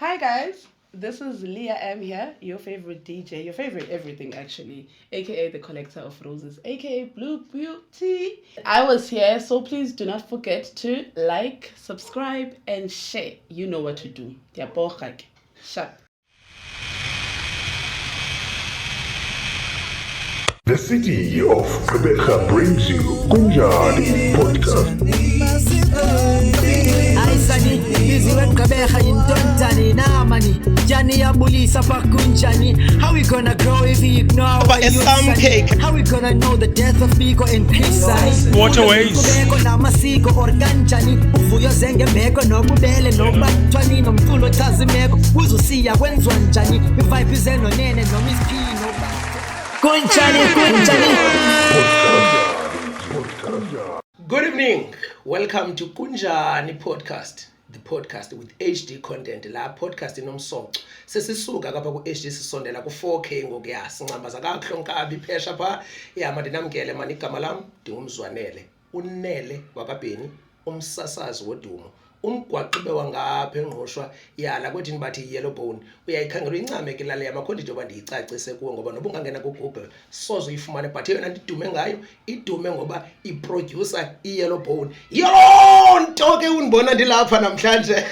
Hi guys, this is Liya M here, your favorite DJ, your favorite everything actually, aka the collector of roses, aka Blue Beauty. I was here, so please do not forget to like, subscribe, and share. You know what to do. Shut. The city of Rebecca brings you Kunjani Podcast. Aisani, busy when Kabeha in Unjani, Namani, Jani Abulisa pa Kunjani. How we gonna grow if we ignore what you say? How we gonna know the death of Mquqo and Kisai? Waterways. Kubeko namasiko organjani, uvuyo zenge meko no kubele no batwani no mtulo tazimeko, uzosiya kwenzwanjani, vibe zeno nene no miskino. Kunjani. Good evening. Welcome to Kunjani Podcast. The podcast with HD content. La podcast inomsoco. Sesisuka kapha ku HD sisondela ku 4K ngokuya sincambaza kahlonkabi phesha pha. Ya manje namkele mani igama lami Mzwanele. Unele wakabheni umsasazi wodumo. Umgwaqo wangapha engqoshwa yala kwethini bathi yellow bone uyayikhangela incame ke lale yamakhonto njengoba ndiyicacise kuwo ngoba noba ungangena ku Google sozo uyifumane but yena ndidume ngayo idume ngoba iproducer yellow bone yonto ke unibona ndilapha namhlanje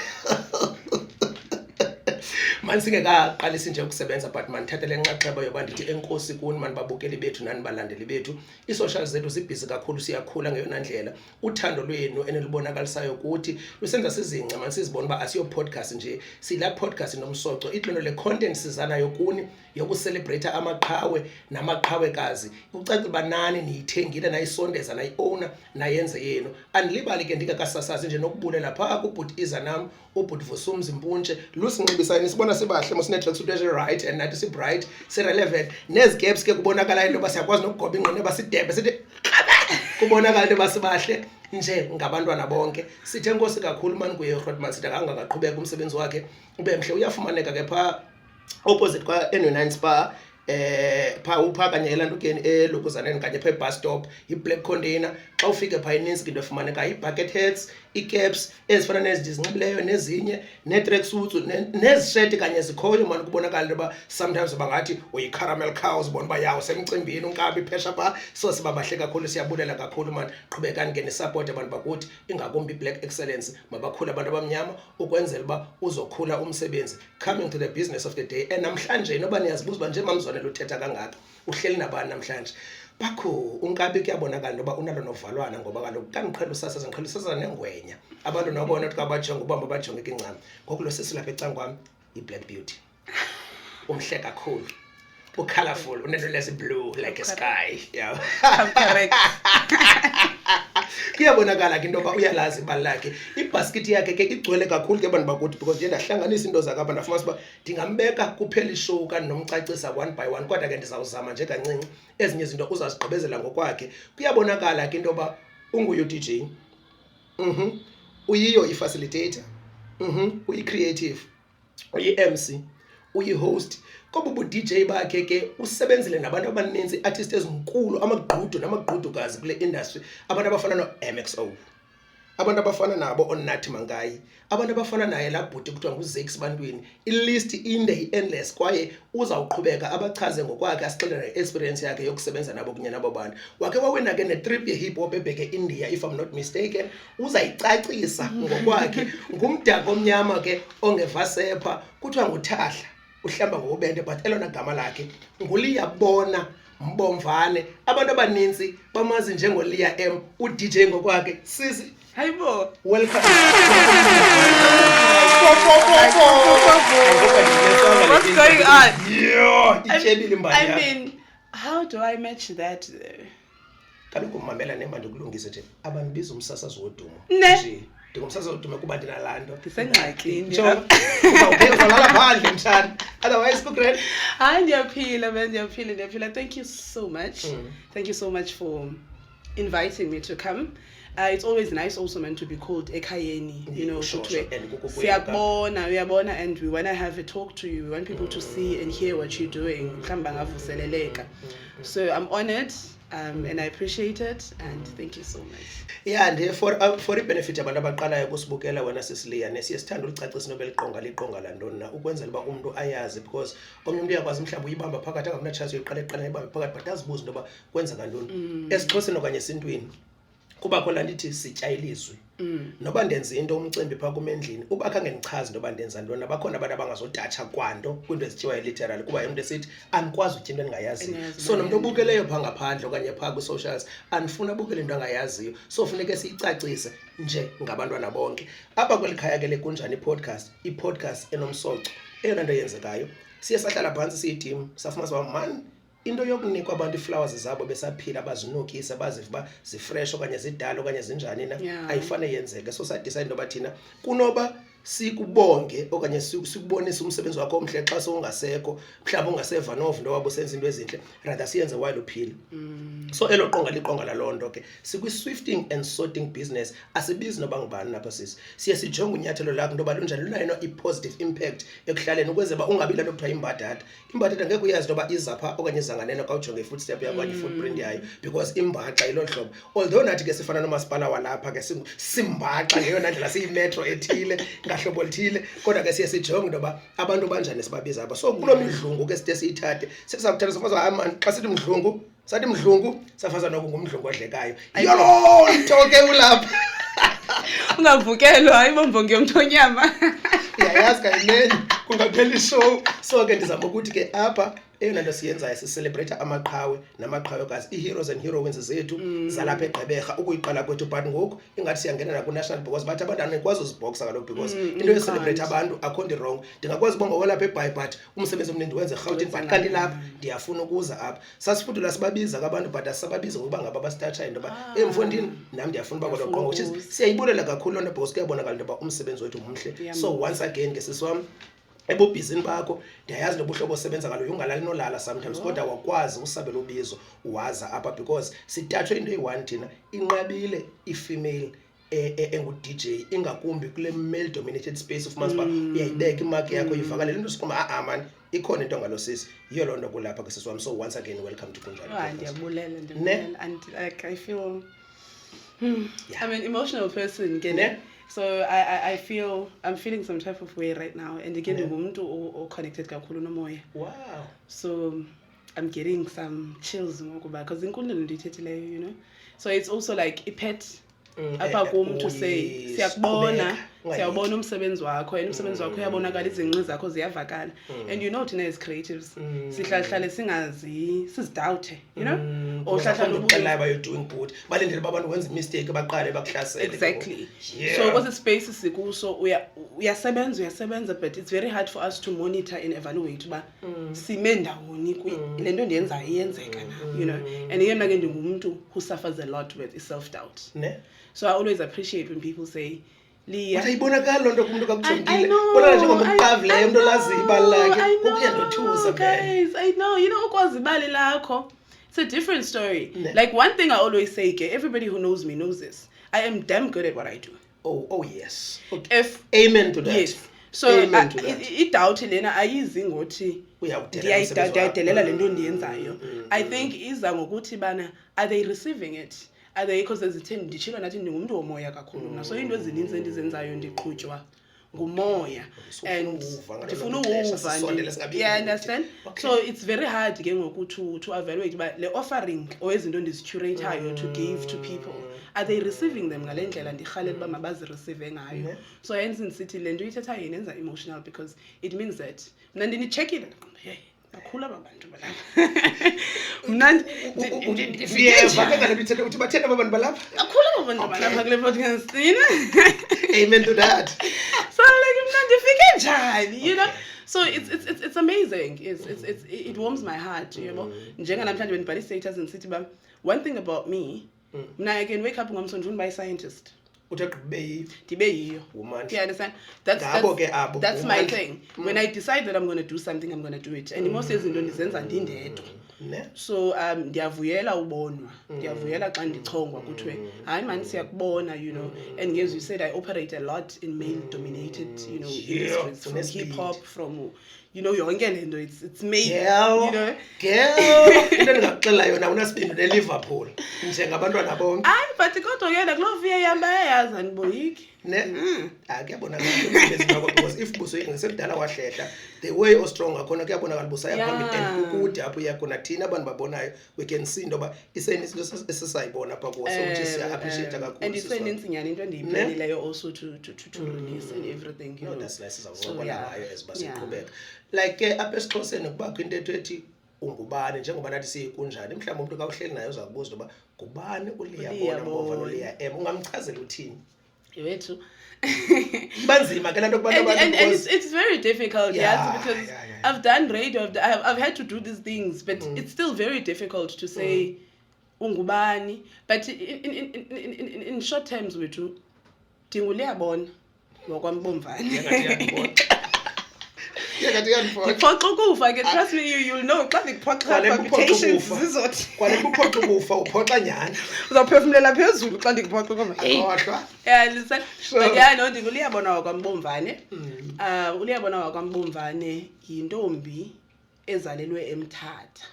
manisingekaqalisa nje ukusebenza but manithathe lenxaxheba yoba ndithi enkosi kuni manibabukeli bethu nani balandeli bethu i-social zethu zibhizi kakhulu siyakhula ngeyona ndlela uthando lwenu enilibonakalisayo ukuthi lusenza sizinca manisizibona uba asiyo podcast nje sila podcast nomsoco itlolo le content sizanayo kuni yokucelebrate amaqhawe namaqhawekazi ucacile banani niyithengile nayisondeza nayiowner nayenze yenu andilibali ke ndikakasasazi nje nokubulela pha kubhuti iza nam ubhuti Vusumzi Mpuntshe lusinxibisani sibona sibahle mosinetracks uthi right and nathi si bright si relevant nezi gaps ke kubonakala into basiyakwazi nokugoba ingqondo basidebe sithi kubonakala into basibahle nje ngabantwana bonke sithe enkosi kakhulu mani kuye uRhotman sithi akangaqhubeka umsebenzi wakhe ube mhle uyafumaneka ke pha opposite kwa N9 Spa pha uphakanye elandukeni elokuzaneni kanye phe bus stop i-black container xa ufike pha ininzi into efumaneka i-bucket hats i-caps ezifana nezizinxibileyo nezinye ne-tracksuits nezishirt kanye zikhoyo manje kubonakala leba sometimes bangathi uyi-caramel cows bona ba yawo semcimbini unkabi phesha pha so siba bahle kakhulu siyabulela kakhulu manje qhubekani ke nesupport abantu bakuthi ingakumbi black excellence mabakhula abantu abamnyama ukwenzela uba uzokhula umsebenzi coming to the business of the day and namhlanje noba niyazibuza uba nje Mzwanele uthetha kangaka uhleli nabani namhlanje bakho unkabi kuyabonakala noba unalo novalwana ngoba kaloku kangiqhela usasaza nengwenya abantu nabona ukuthi kabajonga ubamba bajonge kincane ngoku lo sesilapha ecangwami i-black beauty umhle kakhulu colorful unento lezi blue like a sky yeah Correct. kuyabonakala ke into yoba uyalazi ibali lakhe ibhaskethi yakhe ke igcwele kakhulu ke abantu bakuthi because nje ndahlanganisa into zakapha ndafumana uba ndingambeka kuphela ishow kanti nomcacisa one by one kodwa ke ndizawuzama nje kancinci ezinye izinto uzazigqibezela ngokwakhe kuyabonakala ke into yoba unguyo DJ uyiyo i-facilitator uyi-creative uyi-MC uyi-host kobu bu-DJ bakhe ke usebenzile nabantu abaninzi artists ezinkulu amagqudu namagqudukazi kule industry abantu abafana no-MXO abantu abafana nabo onathi mangayi abantu abafana naye la bhuti kuthiwa nguZakes bantwini ilist inde i-endless kwaye uzawuqhubeka abachaze ngokwakhe asixelela ne-experience yakhe yokusebenza nabo kunye nabo bantu wakhe wawena ke ne-trip ye-hip hop ebheke India if I'm not mistaken uzayicacisa ngokwakhe ngumdaka omnyama ke ongevasepha kuthiwa nguThahla uhlamba ngobende but elona gama lakhe nguLiya bona Mbomvane abantu abaninzi bamazi njengoliya M uDJ ngokwakhe sisi Hayibo. welcome What's going on? I mean, how do I match that? kaloku mamela nemandi kulungise nje abantu biza umsasazi wodumo Ne. nje ngomsasazi wodumo kuba ndinalando Ndisengxakini. uzawulala phandle mthana otherwise kugrade Hayi ndiyaphila man, ndiyaphila. Thank you so much. Thank you so much for inviting me to come. It's always nice also man to be called ekhayeni, you know, Sure, kuthiwe and kukubuya siyabona uyabona and we want to have a talk to you. We want people to see and hear what you're doing. Mhlamba ngavuseleleka. So I'm honored And I appreciate it, and thank you so much. Yeah, and for i-benefit abantu abaqalayo kusibukela wena sisiliya nesiye sithanda ulicacisa nobe liqonga lantoni na ukwenzela uba umuntu ayazi, because omnye umuntu uyakwazi mhlawumbe uyibamba phakathi angamnatshasi uyiqala uyibambe phakathi but azibuze into yoba kwenzeka ntoni. Esixhoseni okanye esintwini kubakho laa ndithi sitya ilizwi. Noba ndenza into umcimbi phaa kum endlini uba khange ndichaze into yoba ndenza ntoni, nabakhona abantu abangazotatsha kwanto kwinto ezityiwayo literally kuba umntu esithi andikwazi utya into endingayaziyo. So nomntu obukeleyo phaa ngaphandle okanye phaa kwi-socials andifuna abukele into angayaziyo, so funeke siyicacise nje ngabantwana bonke. Apha kweli khaya ke le Kunjani Podcast, i-podcast enomsoco, eyona nto yenzekayo siye sahlala phantsi siyitim safumana uba man, into yokunikwa abantu iflowers zabo besaphila bazinukise bazive uba zifresh okanye zidala okanye zinjani na ayifane yenzeke. So sadecide into yoba thina kunoba sikubonge okanye sikubonise umsebenzi wakho omhle xa sowungasekho, mhlawumbi ungaseva nova into wabo usenza into ezintle, rather siyenze while uphila. So elo qonga liqonga laloo nto ke sikwi-swifting and sorting business. Asibizi noba ngubani napha sisi, siye sijonge unyathelo lakho into yoba lunjani lunayo i-positive impact ekuhlaleni ukwenzela uba ungabi laa nto kuthiwa imbadada. Imbadada ngeke uyazi into yoba iza phaa okanye izanganeno xa ujonge i-footstep yakho okanye i-footprint yayo, because imbaxa ilo hlobo. Although nathi ke sifana nomasipala walapha ke simbaxa ngeyona ndlela siyimetro ethile ngahlobo lithile, kodwa ke siye sijonge into yoba abantu banjani sibabiza apha. So kuloo midlungu ke side siyithathe sesizakuthatha sifazwa hayi man, xa sithi mdlungu sathi mdlungu safaza noku ngumdlungu odlekayo. Yolo nto ke ulapha Ungavukelwa ayibombonge yomthonyama. Yayazi kayimeni kungaphela ishow. So ke ndizama ukuthi ke apha eyona nto siyenzayo sicelebrate amaqhawe namaqhawekazi, ii-heroes and heroines zethu zalapha eGqeberha ukuyiqala kwethu, but ngoku ingathi siyangena naku-national because bathi abantu anikwazi uzibhoksa kaloku because into yocelebrate abantu akho nto wrong. Ndingakwazi ubonga walapha eBhayi but umsebenzi omninzi wenze eRhawutini, but kanti lapha ndiyafuna ukuza apha. Sasifudula sibabiza kabantu but asisababiza ngokuba ngaba basitatshayo into yoba emfondini nam ndiyafuna uba kwelo qonga, which is siyayibulela kakhulu loo nto because kuyabonakala into yoba umsebenzi wethu mhle. So once again ke sisiwam ebubhizini bakho ndiyayazi nobuhlobo osebenza ngalo ungalali nolala sometimes, kodwa wakwazi usabela ubizo waza apha because sitatshwe into eyi-one thina inqabile i-female engu-DJ ingakumbi kule male dominated space. Ufumanisa uba uyayibeka imaki yakho ivakalela into sikhuma man ikhona into ngalo sisi, yiyo loo nto kulapha ke sisiwam. So once again welcome to Kunjani. Ndiyabulela and like I feel I'm an emotional person, ne? So I feel I'm feeling some type of way right now, and again ngumuntu connected kakhulu nomoya. Wow. So I'm getting some chills because inkundla ndiyithethileyo, you know. So it's also like ipet apha kum to say siyakubona umsebenzi wakho, and umsebenzi wakho uyabonakala, izinqi zakho ziyavakala, and you know thina as creatives sihlale sizidoubt, you know, or hlala you're doing good balindele abantu wenza mistake baqale bakuhlasele. Exactly. So because the space sikuso uyasebenza, but it's very hard for us to monitor and evaluate uba sime ndawoni le nto ndiyenzayo iyenzeka na, you know. And yena ke ndingumuntu who suffers a lot with self doubt, ne? So I always appreciate when people say Liya, ayibonakala loo nto kumuntu kakujongile bona njengomqavi leyo nto laziyo ibali lakhe ukuyandothusa. Guys, I know, you know, ukwazi ibali lakho, it's a different story. Like one thing I always say, everybody who knows me knows this, I am damn good at what I do. Oh yes. Okay. Amen to that. Yes. So i-doubt lena ayizi ngothi ndiyayidelela le nto ndiyenzayo. I think iza ngokuthi bana, are they receiving it? Are they, because ezitheni nditshilo nathi ndingumuntu womoya kakhulu na, so into ezininzi endizenzayo ndiqhutywa ngumoya and ndifuna uwuva. Yeah, understand? So it's very hard ke ngoku to evaluate but le offering or izinto ndizicuratayo to give to people, are they receiving them ngale ndlela ndirhalela uba mabazireceive ngayo. So hence ndisithi le nto uyithethayo inenza emotional because it means that mna ndinitshekile hey akhula abantu balapha mna ndiyeva uthi bathena abantu balapha akhula abantu balapha kule podcast, you know. Amen to that. So like mna ndifike njani, you know. So it's amazing. It warms my heart, you know. Njenga namhlanje benibhala status and sithi ba one thing about me, mna I can wake up ngomso ndifuna uba scientist. uthe gqibe ndibe yiyo. woman. Do you understand? That's my thing. When I decide that I'm going to do something, I'm going to do it. And most izinto ndizenza ndindedwa. Ne? So ndiyavuyela ubonwa. Ndiyavuyela xa ndichongwa kuthiwe hayi man siyakubona, you know. And as you said, I operate a lot in male dominated, you know, industries, from hip hop, from yonke lento, it's male, you know. Girl, into endingakuxelela yona unasibindi neLiverpool njengabantwana bonke. But kodwa yena kuloo viya yamba yayazi andiboyiki. Ne? Kuyabonakala because if buso ngisekudala wahlehla the way o strong ngakhona kuyabonakala busaya phambili and ukude apho yakhona thina abantu babonayo we can see into ba iseninto esisayibona apha kuso which is appreciate kakhulu. And iseninzi nyani into endiyiphelileyo also to release and everything, you know. That's nice sizawubona ngayo as basiqhubeka. Like apha esiXhoseni kubakho into ethi ungubani njengoba nathi siyikunjani mhlawumbe umuntu kawuhleli naye uzakubuza uba ngubani uLiya bona ngova noLiya ungamchazela uthini yethu banzima ke lanto kubantu and it's very difficult because I've done radio, I've had to do these things, but it's still very difficult to say ungubani. But in short terms wethu ndinguLiya bona wakwambomvane. Ngiphoxa ukufa ke, trust me, you'll know xa ngiphoxa palpitations zizothi. Kwale kuphoxa ukufa uphoxa nyani. Uzawuphefumulela phezulu xa ngiphoxa ukufa. Akhohlwa. Yeah, listen. But no, ndinguLiya bona wakwambomvane. uLiya bona wakwambomvane yintombi ezalelwe eMthatha.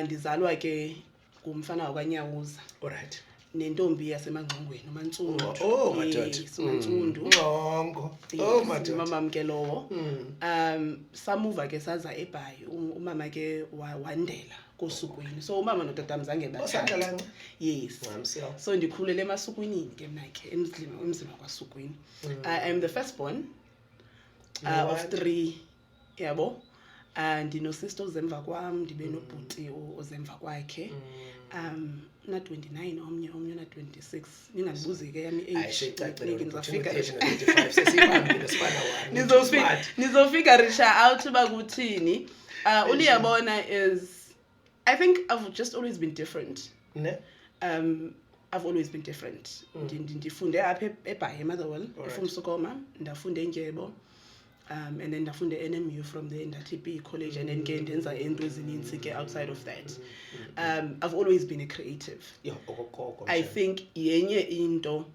Ndizalwa ke ngumfana wakwaNyawuza. Alright. Nentombi yaseMangcongweni uMantsundu. Oh madoda. uMantsundu. Ngcongo. Oh madoda. Mama mkelowo. Samuva ke saza eBhayi. Umama ke wandela kosukwini. So umama notata mzange bathatha. Yes. So ndikhulele eMasukwini ke mna ke emzini kwaSukwini. I am the firstborn of 3, yabo. Ndino sister ozemva kwam, ndibe nobhuti ozemva kwakhe. Na 29 omnye na 26. Ningandibuzi ke yami age. Nizofika nizofika risha out ba kuthini. uLiya bona is, I think I've just always been different. Ne? I've always been different. Ndifunde apha eBhayi eMotherwell, eFumsukoma, ndafunde eNdyebo. And then ndafunde NMU from there in TP college, and then ke ndenza into ezininzi ke outside of that. I've always been a creative. I think yenye into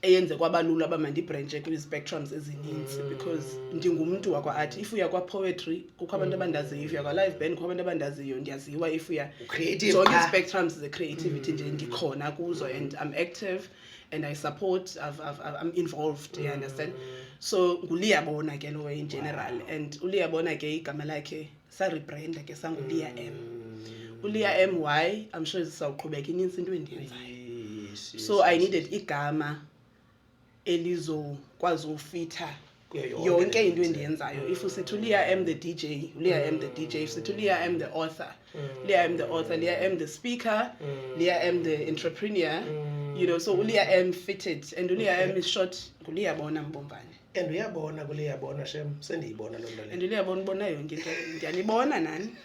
eyenze kwabalula ba mandibranche kwi spectrums ezininzi because ndingumuntu wakwa art. If uya kwa poetry kukho abantu abandaziyo, if uya kwa live band kukho abantu abandaziyo, ndiyaziwa. If uya creative, zonke spectrums the creativity nje ndikhona kuzo, and I'm active and I support, I'm involved, you understand. So nguLiya bona ke lo in general, and uLiya bona ke igama lakhe sa rebrand ke sanguLiya M. uLiya M, why? I'm sure sizawuqhubeka ininzi into endiyenzayo. So I needed igama elizokwazi ufitha yonke into endiyenzayo. If usithi uLiya M the DJ, uLiya M the DJ. If usithi uLiya M the author, Liya M the author, Liya M the speaker, Liya M the entrepreneur, you know. So uLiya M fitted, and uLiya M is short nguLiya bona Mbomvane. And uyabona kuLiya bona shem sendiyibona lo nto le. And uLiya bona yonke into ndiyanibona nani.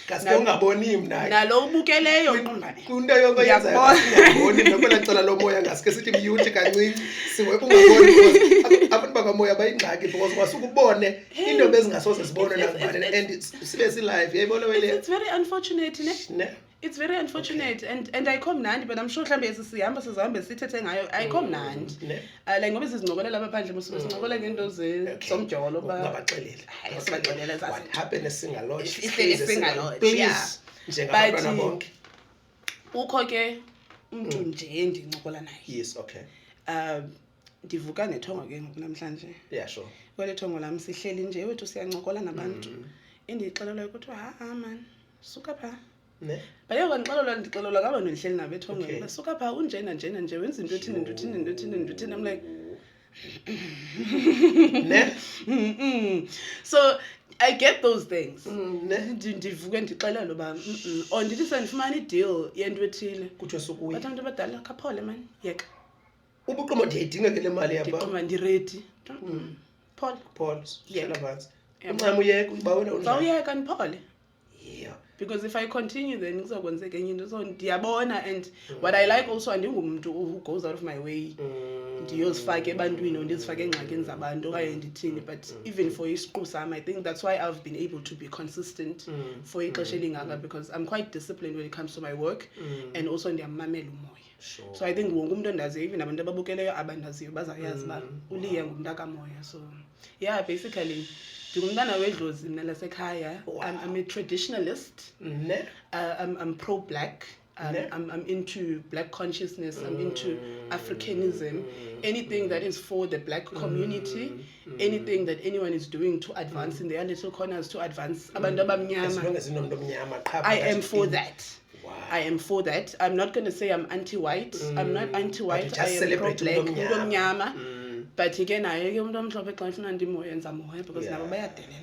Kasi ungaboni mina. Nalo ubukeleyo Nqumbane. Kunto yonke yenzayo ngiyabona nokuba cala lo moya ngaske sithi mute kancinci siwe ungaboni because abantu bakamoya bayingxaki because wasukubone into bezingasoze sibone nakubani and sibe si live yayibona wele. It's very unfortunate ne. It's very unfortunate, and I come nandi, but I'm sure mhlambe sisihamba sizahambe sithethe ngayo. I come nandi. Like ngoba sizincokolela lapha phandle musuke sincokola ngento zomjolo ba ngabaxelela. Sibaxelela zazi. What happened sing a lot. Sing a lot. Please. Njengabantwana bonke. Ukho ke umuntu nje endincokola naye. Yes, okay. Ndivuka nethongo ke namhlanje. Yeah, sure. Kwele thongo lami sihleli nje wethu siyancokola nabantu. Indixelela ukuthi man, suka pha. Ne? Baye ndixelela ngaba ndihleli nabo ethongweni. Basuka pha unjena nje wenza into ethini. I'm like ne? So I get those things. Ndivuke ndixelela ba on ndithi sendifumana ideal yento ethile. Kuthiwe sukuyi. Bathi abantu abadala kaphole man, yeka. Ubuqomo ndiyidinga ke le mali yapha. Ndiqoma ndiready. Paul. Hlala phansi. Uncama uyeka ubawela unjani? Zawuyeka niphole. Yeah. because if I continue then kuzokwenzeka enye into so ndiyabona and what I like also andingumuntu who goes out of my way ndiyozifaka ebantwini ndizifake engxakini zabantu okanye ndithini but even for isiqu sam I think that's why I've been able to be consistent for ixesha elingaka because I'm quite disciplined when it comes to my work and also ndiyamamela umoya. Sure. So I think wonke umuntu ondaziyo even abantu ababukeleyo abandaziyo bazayazi uba uLiya ngumntaka moya. So yeah, basically ndingumntana wedlozi mina lasekhaya. I'm a traditionalist. I'm pro-black. I'm into black consciousness. I'm into Africanism. Anything that is for the black community, anything that anyone is doing to advance in their little corners, to advance abantu abamnyama. I am for that. Wow. I am for that. I'm not going to say I'm anti-white. I'm not anti-white. I am pro-black. But again, I am not because now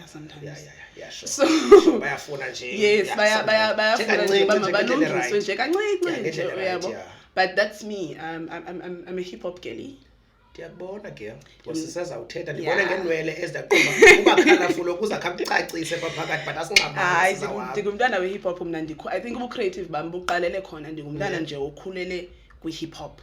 sometimes. Yeah, sure. So yes, but that's me. I'm a hip hop girly. Ndiyabona ke wasisaza uthetha ndibona ngenwele ezidaqhuma kuba colorful ukuza khapicacise phakathi but asingqabanga ndingumntana we hip hop mna I think ubu creative bami buqalele khona ndingumntana nje okhulele kwi hip hop.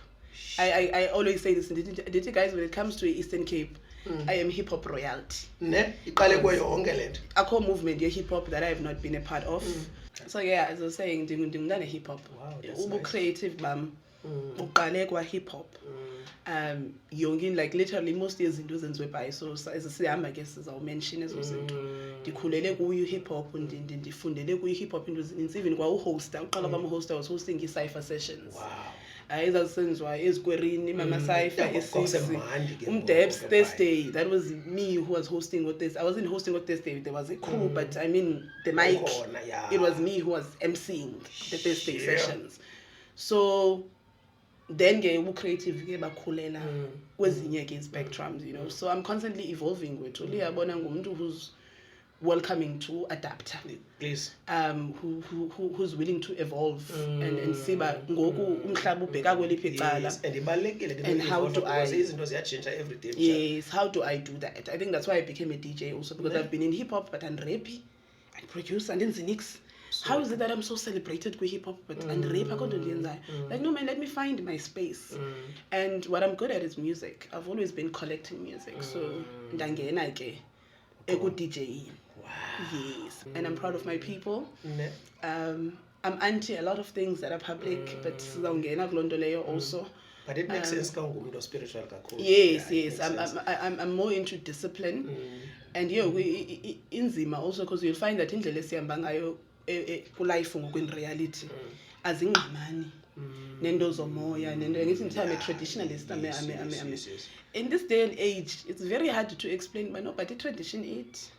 I always say this did you guys when it comes to Eastern Cape I am hip hop royalty. Ne iqale kuyo yonke lento. Akho movement ye hip hop that I have not been a part of. So yeah, as I was saying ndingumntana hip hop. Ubu creative bami uqale kwa hip hop. Yongin like literally most izinto zenziwe by so sihamba ke sizaw mention ezo zinto ndikhulele kuyo hip hop ndifundele kuyo hip hop into ezininzi even kwa uhosta uqala kwami hosta was hosting i-cypher sessions. Wow. Ezasenziwa ezikwerini mama cypher esisi Debs Thursday. That was me who was hosting with this. I wasn't hosting with Thursday, there was a crew but I mean the mic it was me who was emceeing the Thursday sessions. So then ke creative ke bakhulela kwezinye ke spectrums, you know. So I'm constantly evolving with Liya bona ngumuntu who's welcoming to adapter. Please. Who's willing to evolve and siba ngoku umhlaba ubheka kweliphi icala. And ibalekile and how do I izinto ziyatshintsha every day. Yes, how do I do that? I think that's why I became a DJ also because I've been in hip hop but and rappy and produce and then Zinix. How is it that I'm so celebrated with hip hop but and rap like no man, let me find my space. And what I'm good at is music. I've always been collecting music. So ndangena ke eku DJing. Wow. Yes. And I'm proud of my people. I'm anti a lot of things that are public but sizawungena kulonto leyo also. But it makes sense ka ungumuntu spiritual kakhulu. Yes. I'm more into discipline. And inzima also because you'll find that indlela esihamba ngayo life in reality azingqamani nendo zomoya nendo ngithi I'm a traditionalist. In this day and age it's very hard to explain but the tradition it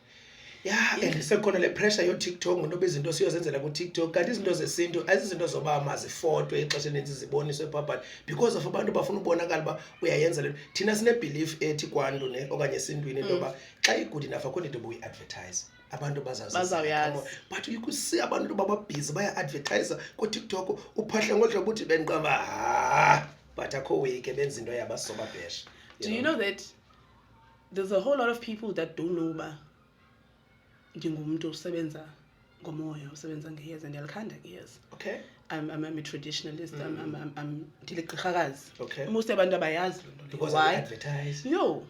and sekhona le pressure yo TikTok ngoba izinto siyozenzela ku TikTok kanti izinto zesintu azizinto zoba mazifotwe ixesha elinzi ziboniswe papa because of abantu bafuna ubonakala ba uyayenza lento thina sine belief ethi kwantu ne okanye esintwini into ba xa i-good enough akho into buyi advertise abantu bazazi but you could see abantu baba busy baya advertise ku TikTok uphahla ngodla ukuthi benqaba but akho way ke benza into yabasoba bash. Do you know that there's a whole lot of people that don't know ba ndingumuntu osebenza ngomoya osebenza ngeyeza ndiyalikhanda ngeyeza. Okay. I'm a traditionalist. I'm ndiliqhakazi. Okay. Most abantu abayazi because why advertise? No.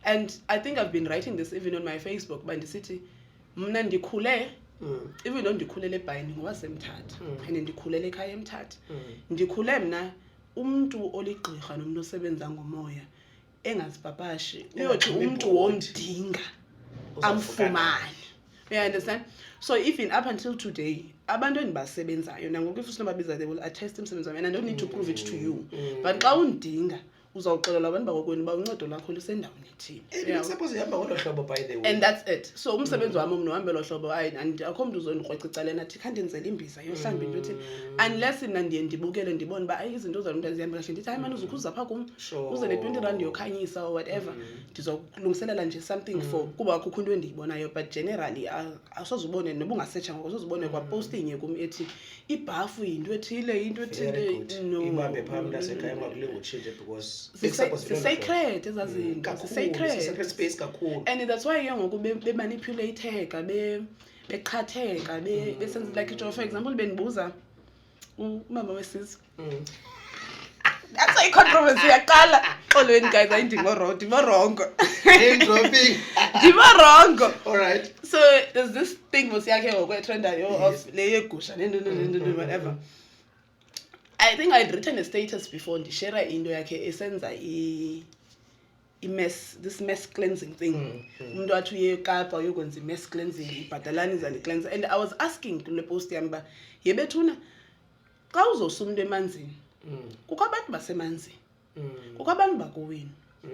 And I think I've been writing this even on my Facebook but ndisithi mna ndikhule even though ndikhulele eBhayini ngowasemthatha and ndikhulele ekhaya eMthatha ndikhule mna umuntu oligqirha nomuntu osebenza ngomoya engazipapashi uyothi umuntu womdinga amfumane. You understand? So even up until today abantu endibasebenzayo nangoku if usinobabiza they will attest umsebenzi wami and I don't need to prove it to you but xa undinga uzawuxelela abantu bakweni ba uncedo lakho lisendaweni ethile. And suppose ihamba ngolo hlobo by the way. And that's it. So umsebenzi wami mna uhamba lo hlobo and akho umuntu uzondikrweca icaleni athi khanti ndenzele imbiza yohlamba into ethi unless mina ndiye ndibukele ndibone ba izinto zabantu azihamba kahle ndithi hayi manje uzukhuza pha kum uze ne 20 rand yokhanyisa or whatever ndizokulungiselela nje something for kuba akukho into endiyibonayo but generally asozubone nobungasearcha ngoko asozubone kwa posting kum ethi ibhafu into ethile no ibambe phambi lasekhaya makulinga utshintshe because sacred ezazinto sacred space kakhulu and that's why ngoku be manipulated beqhatheka besenza like for example benibuza umama wesizwe that's a controversy yaqala xolweni guys ndimorongo all right. So there's this thing was yakhe ngokwetrenda of le yegusha whatever. I think I'd written a status before ndishare into yakhe esenza this mess cleansing thing. Umuntu athi uye eKapa uyokwenza mess cleansing ibhadalani zani cleanse, and I was asking kule post yami ba yebethuna xa uzosumntu emanzini kukho abantu basemanzini kukho abantu bakowenu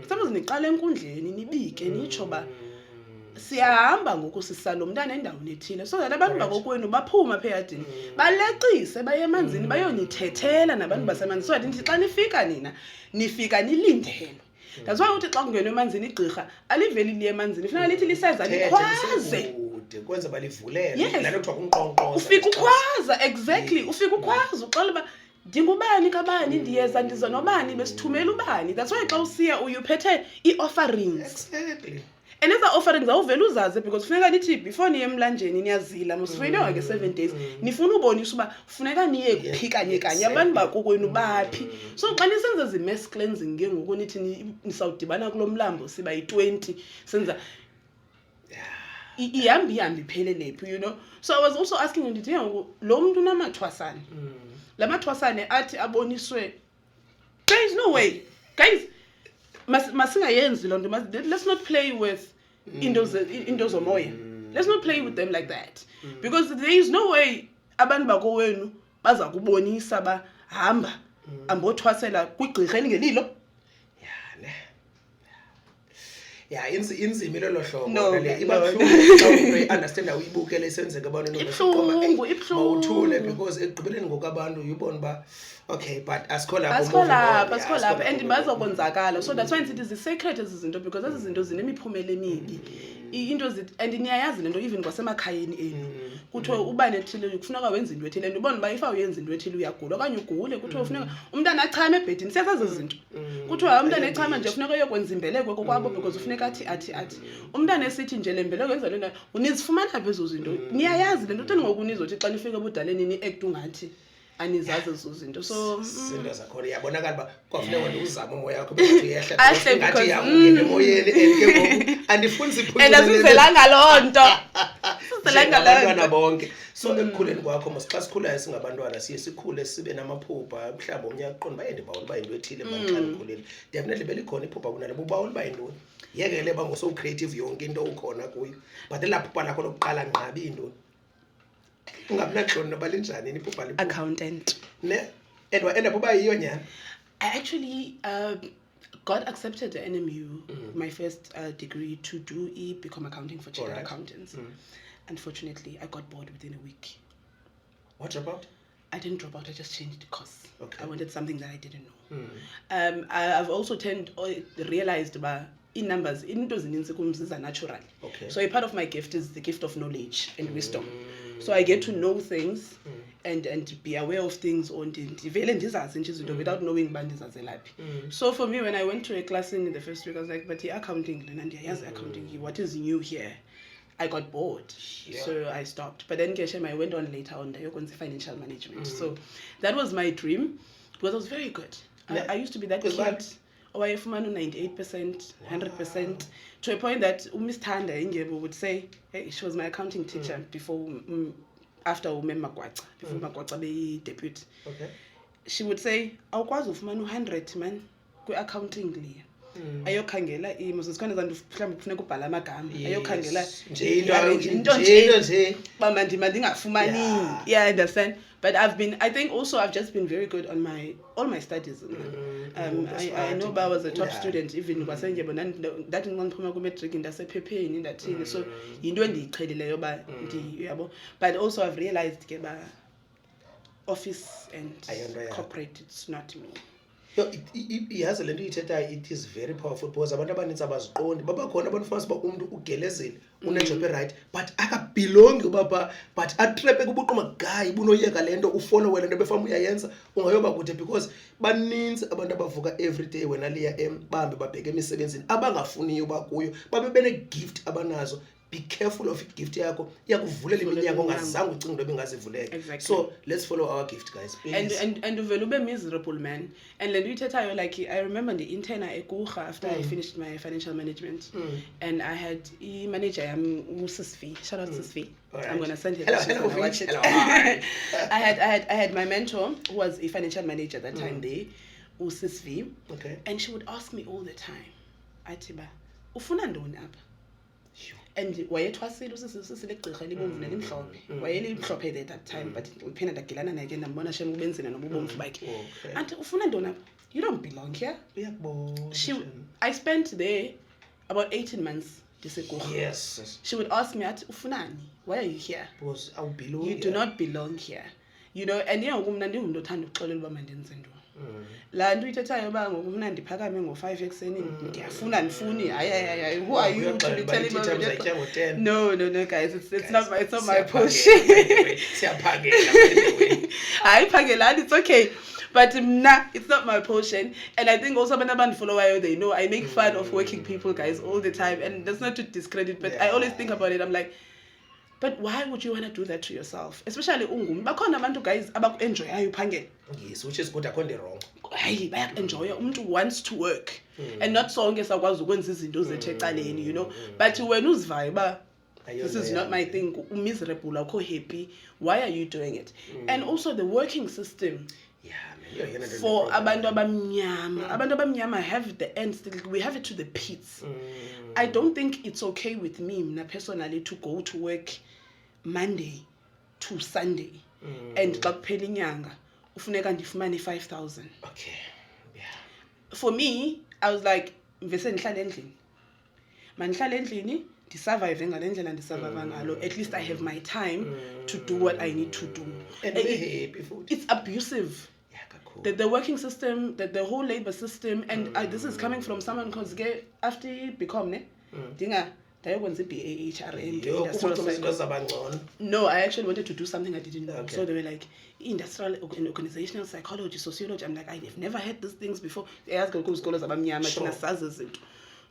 suppose niqala enkundleni nibike nitsho ba siyahamba ngoku sisalo umntana endaweni ethile so that abantu bakokwenu baphuma pheyadini baleqise baye emanzini bayonithethela nabantu basemanzini so that nithi xa nifika nifika nilindelwe. That's why uthi xa kungenwe emanzini igqirha aliveli liye emanzini funeka lithi liseza likhwaze kwenza balivulele nalo kuthiwa kunqonqoza ufika ukhwaza exactly ufika ukhwaza uxola ba ndingubani kabani ndiyeza ndiza nobani besithumela ubani. That's why xa usiya uyuphethe ii-offerings exactly. And eza offerings awuvela uzazi because funeka nithi before niye emlanjeni niyazila musifuyile ke 7 days nifuna ubonisa uba funeka niye kuphikanye kanye abantu bakokwenu baphi. So xa nisenza zi-mass cleansing ke ngoku nithi nisawudibana kulo mlambo siba yi-20 senza ihambi iphelele phi, you know. So I was also asking ndithi ngoku lo muntu unamathwasane la mathwasane athi aboniswe there is no way guys masingayenzi lo nto. Let's not play with into zomoya. Let's not play with them like that because there is no way abantu bakowenu baza kubonisa ba hamba ambothwasela kwigqirha elingelilo. Inzima lelo hlobo le ibabuhlungu xa umuntu understand uyibukele isenzeka abantu Ibhlungu uthule because egqibeleni ngokabantu uyibona ba okay but asikholapho and bazokonzakala. So that's why it is the secret ezi zinto because ezi zinto zinemiphumela emibi into and niyayazi lento even kwasemakhayeni enu kuthiwa uba nethile kufuneka wenza into ethile ubona ba ifa uyenza into ethile uyagula okanye ugule kuthiwa ufuneka umntana achame ebhedini siyazazi izinto kuthiwa umntana echama nje ufuneka uyokwenza imbeleko kokwabo because ufuneka athi umntana esithi nje le mbeleko yenza lento unizifumana bezo zinto niyayazi lento utheni ngokunizothi xa nifike ebudaleni ni act ungathi anizazi ezo zinto so izinto zakhona yabonakala ba kwafuneka wena uzama umoya wakho bese uyehla ngathi yawungena emoyeni ke ngoku andifuni siphumele andasizelanga lonto abantwana bonke so ekukhuleni kwakho masixa sikhulayo singabantwana siye sikhule sibe namaphupha mhlawumbe omnye aqonda ba endibawula ba into ethile manxa nikhuleni definitely belikhona iphupha kunale bubawula ba into yekele ba ngoso creative yonke into ukhona kuyo but lapho lakho lokuqala ngqabi into ungabinahloni nobalinjani iphupha liphupha accountant ne enda buba yiyo nyana. I actually got accepted at NMU, my first degree, to do become accounting for chartered accountants. Unfortunately, I got bored within a week. What about? I didn't drop out, I just changed the course. Okay. I wanted something that I didn't know. I've also realized about in numbers, into zininzi are natural. Okay. So a part of my gift is the gift of knowledge and wisdom. So I get to know things and be aware of things without knowing bandizazelaphi. So for me, when I went to a class in the first week, I was like, but accounting, accounting, what is new here? I got bored, so I stopped. But then I went on later on the financial management. So that was my dream because I was very good. I used to be that kid. Or I found 98%, 100%, to a point that Miss Tanda Ingebo would say, hey, she was my accounting teacher after Mquqo, before Mquqo be deputy. Okay. She would say, awukwazi ufumana 100 man kwi-accounting Liya. Ayokhangela imosisikwana zantu mhlawumbe kufuneka ubhala amagama ayokhangela into nje bama ndingafumani. Yeah, I understand. But I think also I've just been very good on all my studies. I know I was a top student even kwasenjebo ndathi ngiphuma ku matric ndasephepheni ndathini so into endiyiqhelileyo ba yabo. But also I've realized ke ba office and corporate, it's not me. Yazi lento ithetha it is very powerful because abantu abaninzi abaziqondi babakhona abantu fanele ba umuntu ugelezile unejob right but akabelongi ubaba but atrepe kubuqoma guy bunoyeka lento ufollow lento befama uyayenza ungayoba kude because baninzi abantu abavuka every day wena Liya bahambe babheke emisebenzini abangafuniyo bakuyo babe bene gift abanazo be careful of gift yakho iyakuvulela iminyango ongazange ucinga into ebingazivuleka. Exactly. So let's follow our gift, guys, please. And uvele ube miserable, man. And then uthethayo, like, I remember the intern at Mquqo after I finished my financial management, and I had a manager, Sisfi. Shout out Sisfi. Right. I'm gonna send him. Hello, watch it. hello. I had my mentor who was a financial manager at that time there, Sisfi. Okay. And she would ask me all the time, Atiba, ufuna ntoni apha? And wayethwasile usisile gqirha libomvu nelimhlophe. Wayelimhlophe at that time, but uphinde ndagilana naye again ndambona shem ubenzina nobubomvu bakhe. Anti ufuna ntoni apha? You don't belong here. I spent there about 18 months. Yes. She would ask me, ufunani? Why are you here? Because I belong. You do not belong here. You know, and you know, kumna ndingumuntu othanda ukuxolela uba mandenze ntoni. La nto ithethayo ba ngokufuna ndiphakame ngo5 ekseni ndiyafuna andifuni hayi who are you to be telling me? No guys, it's not my push. Siyaphakela. Hayi phakelani, it's okay. But it's not my portion. And I think also when I follow they know I make fun of working people, guys, all the time. And that's not to discredit, but I always think about it. I'm like, but why would you want to do that to yourself? Especially bakhona abantu guys abaku-enjoy uphangela. Yes, which is good, akonde wrong. Hayi bayak-enjoya, umuntu wants to work. And not sonke sakwazi ukwenza izinto zethu ecaleni, you know. But when uzivayo ba this is not my thing, miserable, akho happy, why are you doing it? And also the working system. Yeah, man. For abantu abamnyama have the ends, we have it to the pits. I don't think it's okay with me personally to go to work Monday to Sunday and xa kuphela inyanga ufuneka ndifumane 5,000. Okay. Yeah. For me, I was like, mvese ndihlale endlini. Mandihlale endlini, ndisurvive ngale ndlela ndisurvive ngalo. At least I have my time to do what I need to do. And happy food. It's abusive. Cool. The working system, the whole labor system, and this is coming from someone because after become dinga dayokwenza BAHRM. No, I actually wanted to do something I didn't know. Okay. So they were like, industrial and organizational psychology, sociology. I'm like, I've never heard these things before. They asked scholars about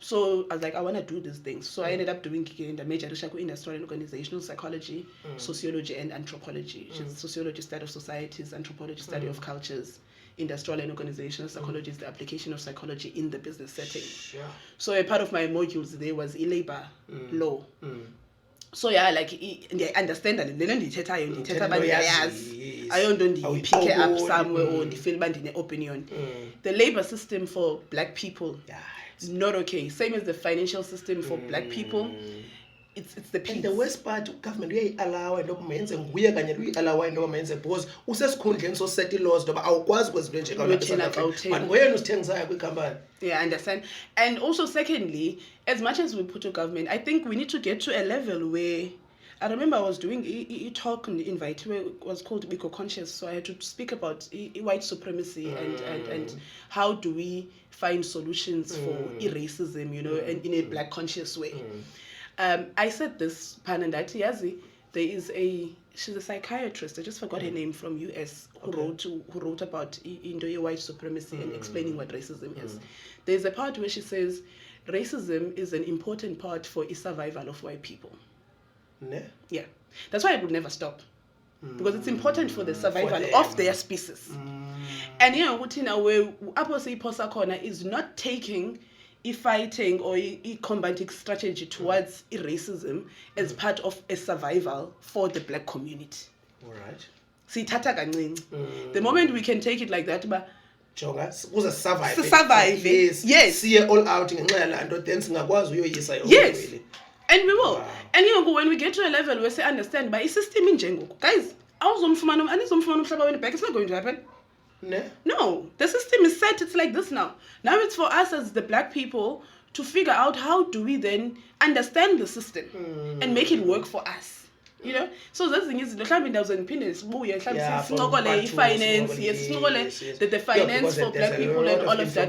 so I was like, I want to do these things. So I ended up doing the major industrial and organizational psychology, sociology, and anthropology. Which is sociology, study of societies, anthropology, study of cultures. Industrial and organizational psychology is the application of psychology in the business setting. Yeah. So a part of my modules there was labor law. So yeah, like I understand that I don't pick it up somewhere or feel an opinion. The labor system for black people is not okay. Same as the financial system for black people. It's the piece. And the worst part, government allow and menze nguye kanye we allow and menze because usesikhundleni so set laws doba awukwazi kwezinto nje but wena usithengisayo kwicompany. Yeah, I understand. And also secondly, as much as we put to government, I think we need to get to a level where I remember I was doing a talk on the invite where it was called Mquqo Conscious, so I had to speak about white supremacy and how do we find solutions for racism, you know, and in a black conscious way. I said this, Panandati Yazi, she's a psychiatrist, I just forgot her name, from US, who wrote about white supremacy and explaining what racism is. There's a part where she says, racism is an important part for the survival of white people. Yeah. That's why it would never stop. Because it's important for the survival of their species. And you know, Apo is not taking fighting or combating strategy towards racism as part of a survival for the black community. All right. The moment we can take it like that, but survive. Yes. See all out in then yes. And we will. Wow. And you know, when we get to a level where we understand, but it's system in Jengo. Guys, it's not going to happen. No, the system is set. It's like this now. Now it's for us as the black people to figure out how do we then understand the system and make it work for us. You know, so that's the thing is the finance, the finance for black people and all of that.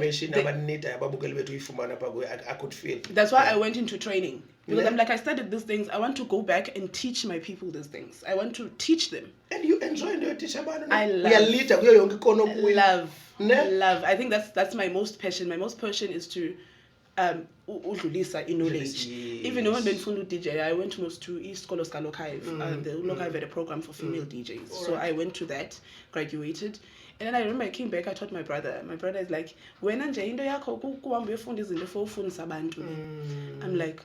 I could feel. That's why I went into training because I'm like, I studied these things. I want to go back and teach my people these things. I want to teach them. And you enjoy the teacher, I love. I think that's my most passion. My most passion is to udlulisa knowledge. Yes. Even when benifunda DJ, I went most to isikolo ska Lokhaive. The Lokhaive had a program for female DJs. So I went to that, graduated. And then I remember I came back, I taught my brother. My brother is like, wena nje into yakho kuhamba uyofunda izinto for ufundisa abantu. I'm like,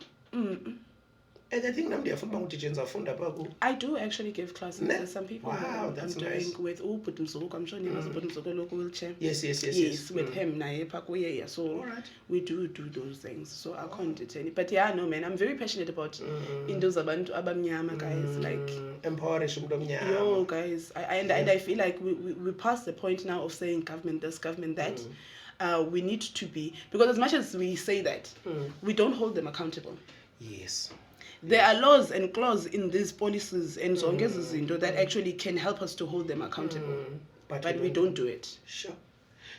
And I think now they're from DJ Nzafunda Bagu. I do actually give classes. There's some people Wow, I'm that's doing nice. with But Mzwanele. I'm sure you know Mzwanele local wheelchair. Yes. Yes, with him naye pakuye. So Alright. we do those things. So I can't detain it. But yeah, no man, I'm very passionate about into zabantu abamnyama guys. Like Empowerish umuntu omnyama. yo guys, I feel like we passed the point now of saying government this, government that. We need to be, because as much as we say that, we don't hold them accountable. Yes. There are laws and clauses in these policies and zonke izinto that actually can help us to hold them accountable. But we don't do it. Sure.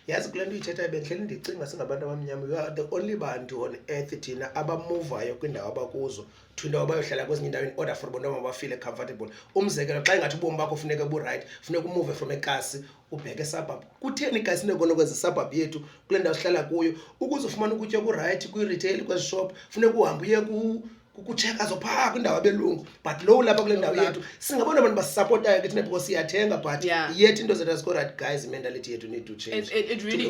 Yazi kule nto ithetha bendihleli ndicinga singabantu abamnyama, we are the only bantu on earth thina abamuvayo kwindawo abakuzo to indawo bayohlala kwezinye indawo in order for bona bafile comfortable. Umzekelo xa ingathi ubomi bakho funeka bu-right, funeka umuve from ekasi ubheke esabhabhu. Kutheni ikasi nekonokwenza isabhabhu yethu kule ndawo sihlala kuyo ukuze ufumane ukutya ku-right kwi-retail kwezi shop funeka uhambe uye kukucheka zophaa kwindawo abelungu, but low lapha kule ndawo yethu singabona abantu basisapotayo ke thina because siyathenga, but yet into zethu azikho right guys. Mentality yethu need to change. It really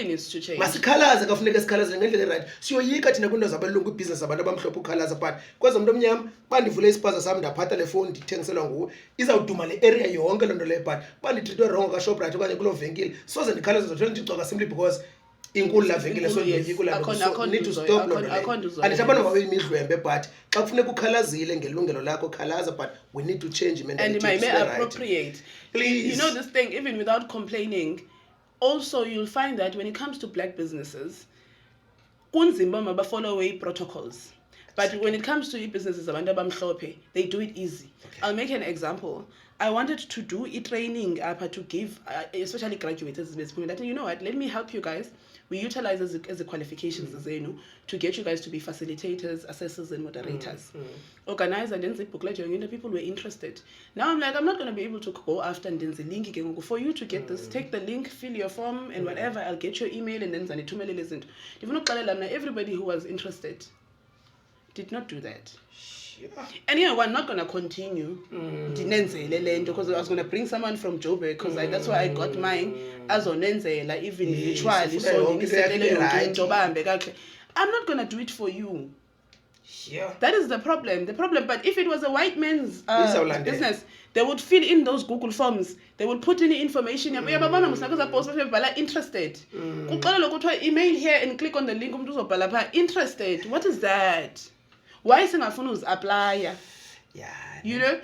needs to change. Masikhalaze kafuneka sikhalaze ngendlela right. Siyoyika thina kwinto zabelungu ibusiness abantu abamhlophe ukhalaza, but kweza umuntu omnyama bandivule isipaza sami ndaphatha le phone ndithengiselwa nguwe izawuduma le area yonke loo nto leyo, but banditreatwe wrong ka Shoprite okanye kuloo venkile soze ndikhalaze zothola ndicoka simply because inkulu la venkile so need to stop lo nto. Andithi abantu babe imidlwembe, but xa kufuneka ukhalazile ngelungelo lakho khalaza, but we need to change mentality. And it might be appropriate. Please. You know this thing, even without complaining, also you'll find that when it comes to black businesses, kunzima mabafollow away protocols. But when it comes to businesses, they do it easy. Okay. I'll make an example. I wanted to do training to give, especially graduates, that you know what, let me help you guys. We utilize as a qualifications to get you guys to be facilitators, assessors, and moderators. Organize and then the booklet, people were interested. Now I'm like, I'm not going to be able to go after and then the link for you to get this. Take the link, fill your form, and whatever. I'll get your email and then listen. Everybody who was interested did not do that. And we're not going to continue because I was going to bring someone from Joburg because that's why I got mine as on Nenzela, even virtually. So I'm not going to do it for you. Yeah. That is the problem. But if it was a white man's business, they would fill in those Google forms. They would put in the information. Interested. Email here and click on the link. Interested. What is that? Why is it not apply? Yeah. You know?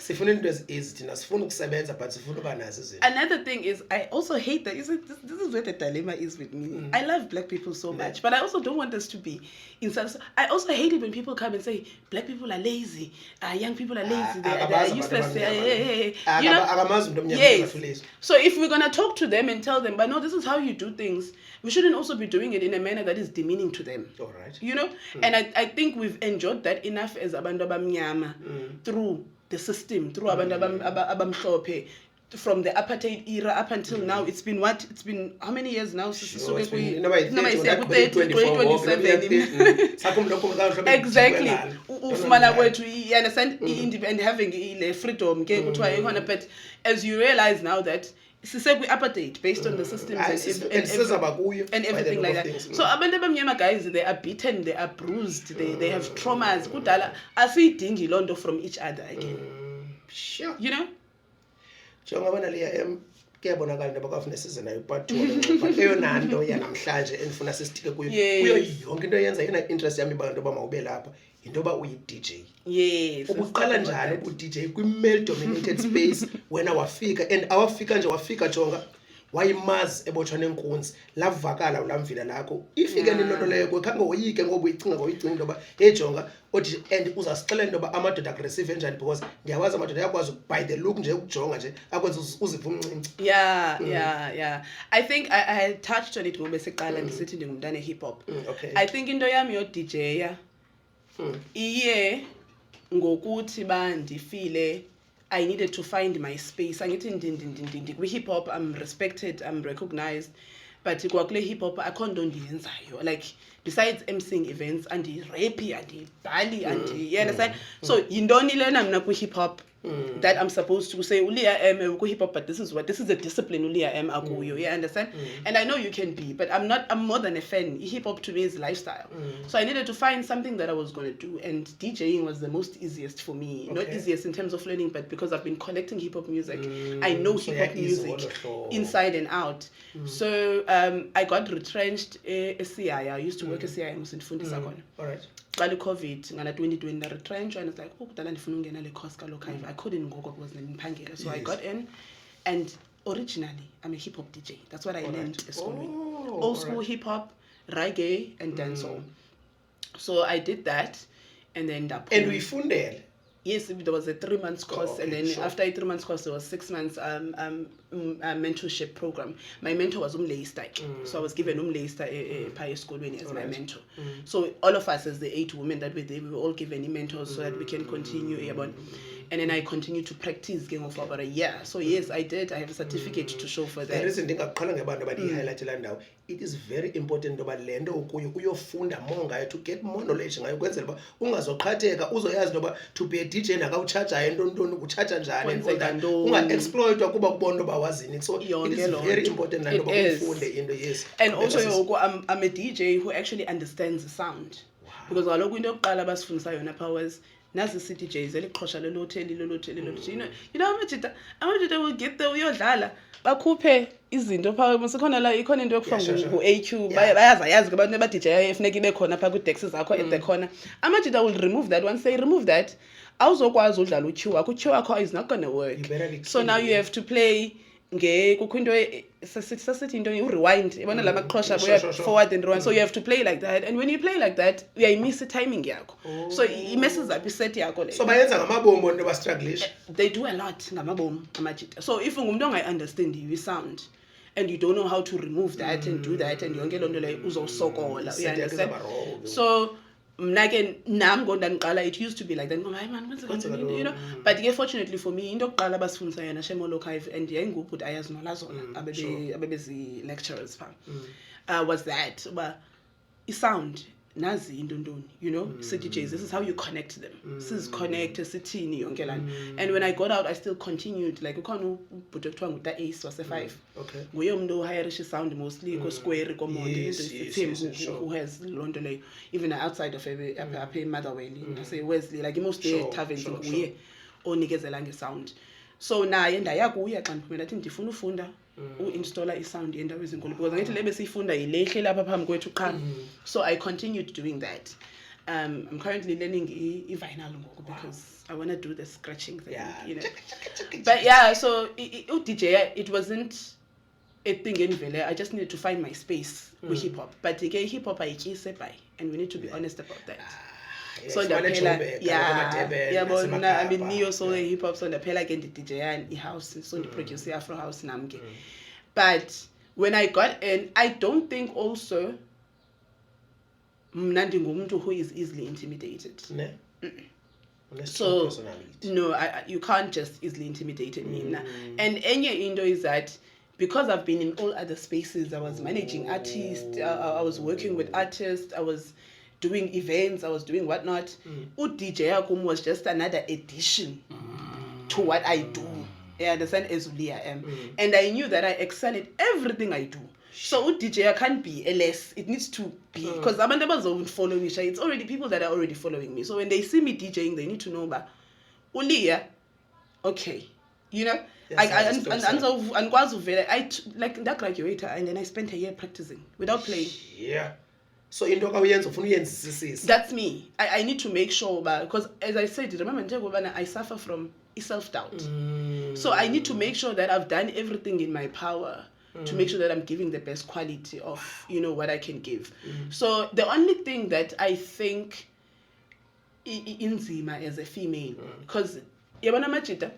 Another thing is, I also hate that. This is where the dilemma is with me. I love black people so much, but I also don't want us to be inside. I also hate it when people come and say, black people are lazy, young people are lazy, they're useless. You know? Yes. So if we're going to talk to them and tell them, but no, this is how you do things, we shouldn't also be doing it in a manner that is demeaning to them. All right. You know? And I think we've enjoyed that enough as abantu abamnyama through the system, through abantu abamhlophe, from the apartheid era up until now. It's been what? It's been how many years now? Sure, Exactly. Ufumana kwethu, you understand, and having freedom, but as you realize now that apartheid based on the systems and everything like that. So abantu abamnyama guys, they are beaten, they are bruised, they have traumas. Kudala asiyidingi lonto from each other again. Sure. You know? Njengobana Liya kuyabonakala into abakafuna size nayo part 2 but eyona nto yanamhlanje endifuna sisithike kuyo yonke into yenza yena interest yami abantu bamawube lapha into ba uyi DJ. Yes. Ubuqala njani ubu DJ kwi male dominated space wena wafika and awafika nje wafika jonga wayimazi ebotshwa nenkunzi lavakala ulamvila lakho ifike nento leyo khange woyike ngoba uyicinga into ba hey jonga othi and uzasixela into ba amadoda aggressive enjani because ndiyawazi amadoda yakwazi by the look nje ukujonga nje akwenza uziva umncinci. Yeah. I think I touched on it ngoba seqala ndisithi ndingumntana hip hop. Okay. I think into yami yo DJ iye ngokuthi bandifile I needed to find my space. Angithi ndi hip hop, I'm respected, I'm recognized, but kwakule hip hop akho nto ndiyenzayo, like besides emceeing events andi-rapi andi-bhali you understand. So yintoni lena mna kwi-hip hop that I'm supposed to say uLiya M hip hop, but this is a discipline uLiya M akuyo, you understand. And I know you can be, but I'm more than a fan. Hip hop to me is lifestyle. So I needed to find something that I was going to do, and DJing was the most easiest for me. Not easiest in terms of learning, but because I've been collecting hip hop music, I know hip hop music inside and out. So I got retrenched CI. I used to work at CI musindifundisa khona. All right. While COVID, ngana 2020 I retrenched, and it's like, oh, kudala ndifuna ungena le course kaloku. I couldn't go because ngiphangela. So I got in, and originally I'm a hip hop DJ. That's what I learned at school. Old school hip hop, reggae, and dancehall. So I did that, and then and we funded. Yes, there was a 3 months course, and then after a 3 months course, there was 6 months mentorship program. My mentor was Umleista, so I was given Umleista Paya School as my mentor. So all of us, as the 8 women that were there, we were all given mentors so that we can continue. And then I continued to practice game for about a year. So yes, I did. I have a certificate to show for that. The reason it is very important about lendo ukuyofunda more ngayo to get more knowledge ngayo kwenzela ba ungazoqhatheka uzoyazi noba to be a DJ nakawucharger into ukucharger njani unga exploitwa kuba kubona ba wazini. So it is very important that noba ufunde into. Yes. And also I'm a DJ who actually understands the sound. Because kaloku into yokuqala basifundisa yona powers nazi CDJs eliqhosha lelo hotel you know amajita will get there uyodlala bakhuphe izinto pha masikhona la ikhona into yokufaka ngu-AQ bayazayazi abantu aba DJ efuneka ibe khona pha ku-decks zakho at the corner. Amajita will remove that. Once they remove that, awuzokwazi udlala u-Q wakho. U-Q wakho is not going to work. So now you have to play kukho into sasithi into rewind ibona la maqhosha forward and rewind. So you have to play like that, and when you play like that uyayimiss timing yakho. So it messes up iset yakho le. So bayenza ngamabombo into ba-strugglish. They do a lot ngamabomu amajita. So if ungumuntu ongayi-understand i-sound and you don't know how to remove that and do that, and yonke loo nto leyo uzosokola, you understand. So it used to be like that, you know. But fortunately for me, into yokuqala basifundisa yona Shemo Lochive and yayingubhuti ayazinolaa zona abebezi lecturers was that sound nazi into ntoni, you know. CDJs, this is how you connect them. This is connect sithini yonke laa nto. And when I got out, I still continued, like ukhona ubhuti ekuthiwa nguta-Ace wase-5. Nguye umuntu ohirisha sound mostly ko-Square komonde. It's him who has loo nto leyo, even outside of apha eMotherwell nase-Wesley, like most taverns nguye onikezela ngesound. So naye ndaya kuye xa ndiphumela athi ndifuna ufunda u-installa isound yendawo ezinkulu, because ngithi le besiyifunda yilehle lapha phambi kwethu qha. So I continued doing that. I'm currently learning i-vinyl ngoku because I want to do the scratching thing, you know. But yeah, so DJ, it wasn't a thing anywhere. I just needed to find my space with hip hop. But again, hip hop ayityise by, and we need to be honest about that. So ndaphela bona I mean neo soul hip hop, so ndaphela ke ndi-DJ and i-house, so ndi-produce i-afro house nam ke. But when I got in, I don't think also mna ndingumuntu who is easily intimidated. So no, you can't just easily intimidate me now. And enye into is that because I've been in all other spaces, I was managing artists, I was working with artists, I was doing events, I was doing whatnot. DJ Akum was just another addition to what I do. I understand, as Liya M. And I knew that I excel at everything I do. So DJ can't be a less. It needs to be, because I'm never follow me. It's already people that are already following me. So when they see me DJing, they need to know about Liya. Okay, you know. I like that graduator, and then I spent a year practicing without playing. Yeah. So into kayenza ufuna uyenzisisa. That's me. I need to make sure, because as I said, remember I suffer from self-doubt. So I need to make sure that I've done everything in my power to make sure that I'm giving the best quality of, you know, what I can give. So the only thing that I think inzima as a female, because yabona machita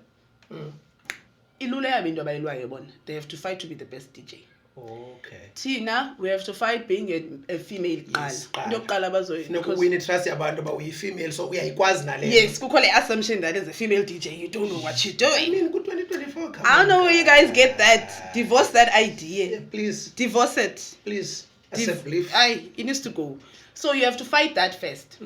ilula yabo into abayilwayo bona, they have to fight to be the best DJ. Okay. Tina, we have to fight being a female Yes, girl. qala. Funeka uwine trust yabantu ba uyi-female so uyayikwazi nale. Yes, kukho le assumption that as a female DJ you don't know what you're doing. I mean, ku-2024, come I don't on, know where you guys get that. Divorce that idea. Yeah, please, Divorce it. please. Accept belief. It needs to go. So you have to fight that first.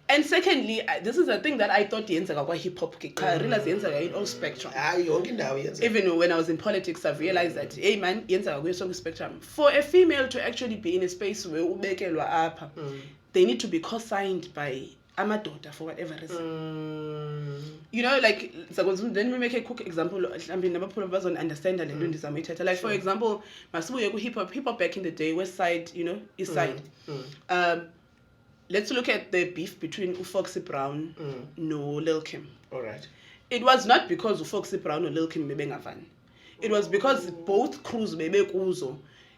And secondly, this is a thing that I thought yenzeka kwa hip hop. I realized yenzeka in all spectrum. Yonke indawo yenzeka. Even when I was in politics, I've realized that, hey man, yenzeka kuyo sonke spectrum. For a female to actually be in a space where ubekelwa apha, they need to be co-signed by amadoda for whatever reason. You know, like, then we make a quick example. I mean, people of us don't understand that. Like, for example, masibuye ku hip hop back in the day, West Side, you know, East Side. Let's look at the beef between Foxy Brown no Lil Kim. All right. It was not because Foxy Brown or Lil Kim bebengafani. It was because both crews bebekuzo.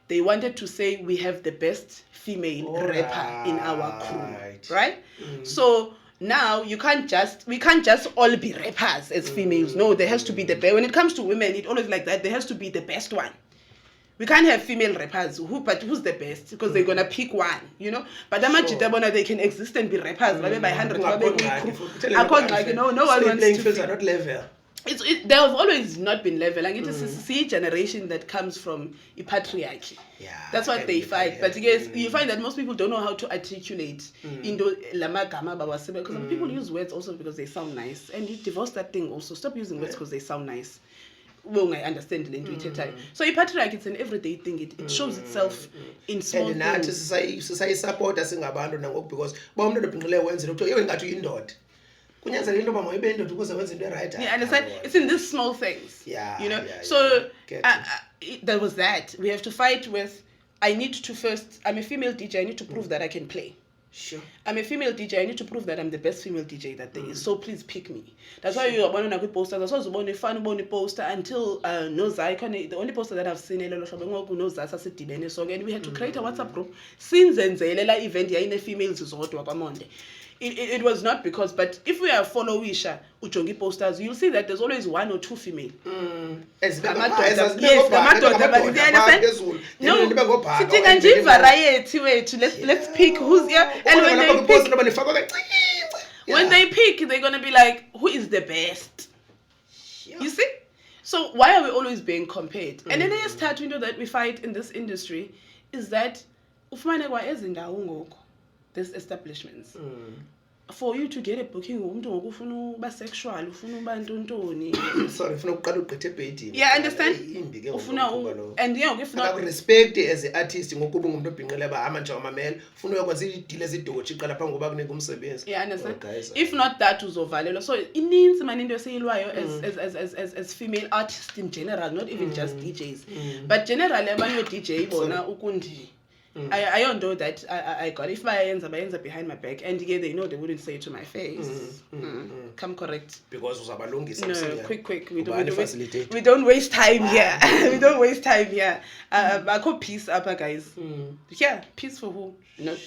They wanted to say we have the best female rapper in our crew, right? So now we can't just all be rappers as females. No, there has to be the best. When it comes to women, it always like that. There has to be the best one. We can't have female rappers but who's the best? Because they're gonna pick one, you know. But they can exist and be rappers. By hundreds, no one wants to. Are not level. There have always not been level. Like, it is a C generation that comes from a patriarchy. Yeah, that's what they fight. But yes, you find that most people don't know how to articulate into lama gama babasebe, because people use words also because they sound nice. And you divorce that thing also. Stop using words because they sound nice. Well, I understand the language. So a patriarchy, it's an everyday thing. It shows itself in small things. And society support us because yeah, understand? It's in these small things. Yeah. You know? So there was that. We have to fight with, I need to first, I'm a female DJ, I need to prove that I can play. Sure. I'm a female DJ, I need to prove that I'm the best female DJ that there is. So please pick me. That's why you're one of the posters. That's why you're one of the poster until the only poster that I've seen and we had to create a WhatsApp group since then event in a females is Monday. It was not because, but if we are follow Wisha, Ujongi posters, you'll see that there's always one or two female. Yes, no, sitting and gym variety. Wait, let's pick who's here. And when they pick, they're gonna be like, who is the best? You see? So why are we always being compared? And then they start to know that we fight in this industry is that these establishments. For you to get a booking, bisexual, sorry, yeah, understand? And yeah, if not respect as an artist, yeah, understand? If not that was value. So it means as female artists in general, not even just DJs. But generally about DJ ukundi. I don't know that I got if my hands are behind my back and yeah, they know they wouldn't say it to my face. Come correct. Because no, quick. We don't waste time here. We don't waste time here. I call peace up, guys. Yeah, peace for who? No,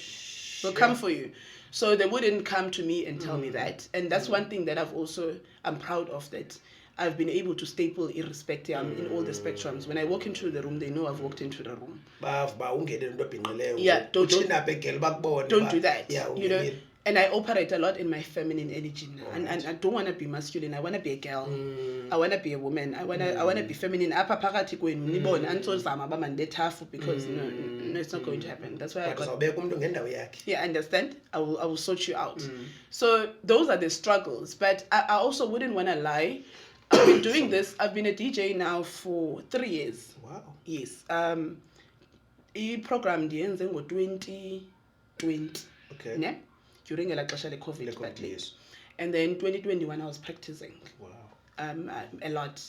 will come for you. So they wouldn't come to me and tell me that. And that's one thing that I'm proud of, that I've been able to staple irrespective in all the spectrums. When I walk into the room, they know I've walked into the room. Yeah, don't do that. Yeah, you know. And I operate a lot in my feminine energy now. And I don't want to be masculine. I want to be a girl. I want to be a woman. I want to be feminine. Because no, it's not going to happen. That's why yeah, understand? I will sort you out. So those are the struggles. But I also wouldn't want to lie. I've been doing this. I've been a DJ now for 3 years. Wow. Yes. I programmed in 2020. Okay. Yeah? During COVID. Yes. And then 2021 I was practicing. Wow. A lot.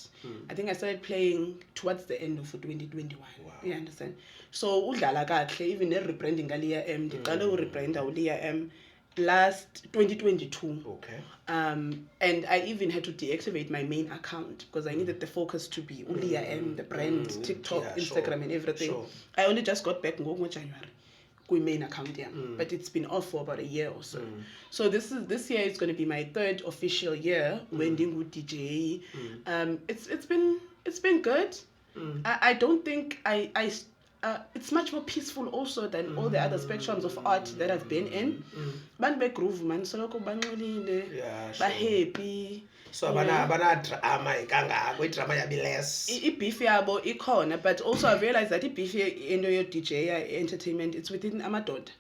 I think I started playing towards the end of 2021. Wow. You understand? So even the rebranding Liya M, the rebrand Liya M last 2022. Okay. And I even had to deactivate my main account because I needed the focus to be Liya M, the brand, TikTok, Instagram, and everything. Sure. I only just got back in January. Main account, yeah. But it's been off for about a year or so. So this year is going to be my 3rd official year wending with DJ. It's been good. I don't think it's much more peaceful also than all the other spectrums of art that I've been in. Bantu be groove man, soloko banxolile, ba happy. So abana drama ikangako, drama yabi less. Beef yabo ikhona, but also I've realized that beef into your DJ entertainment, it's within amadoda.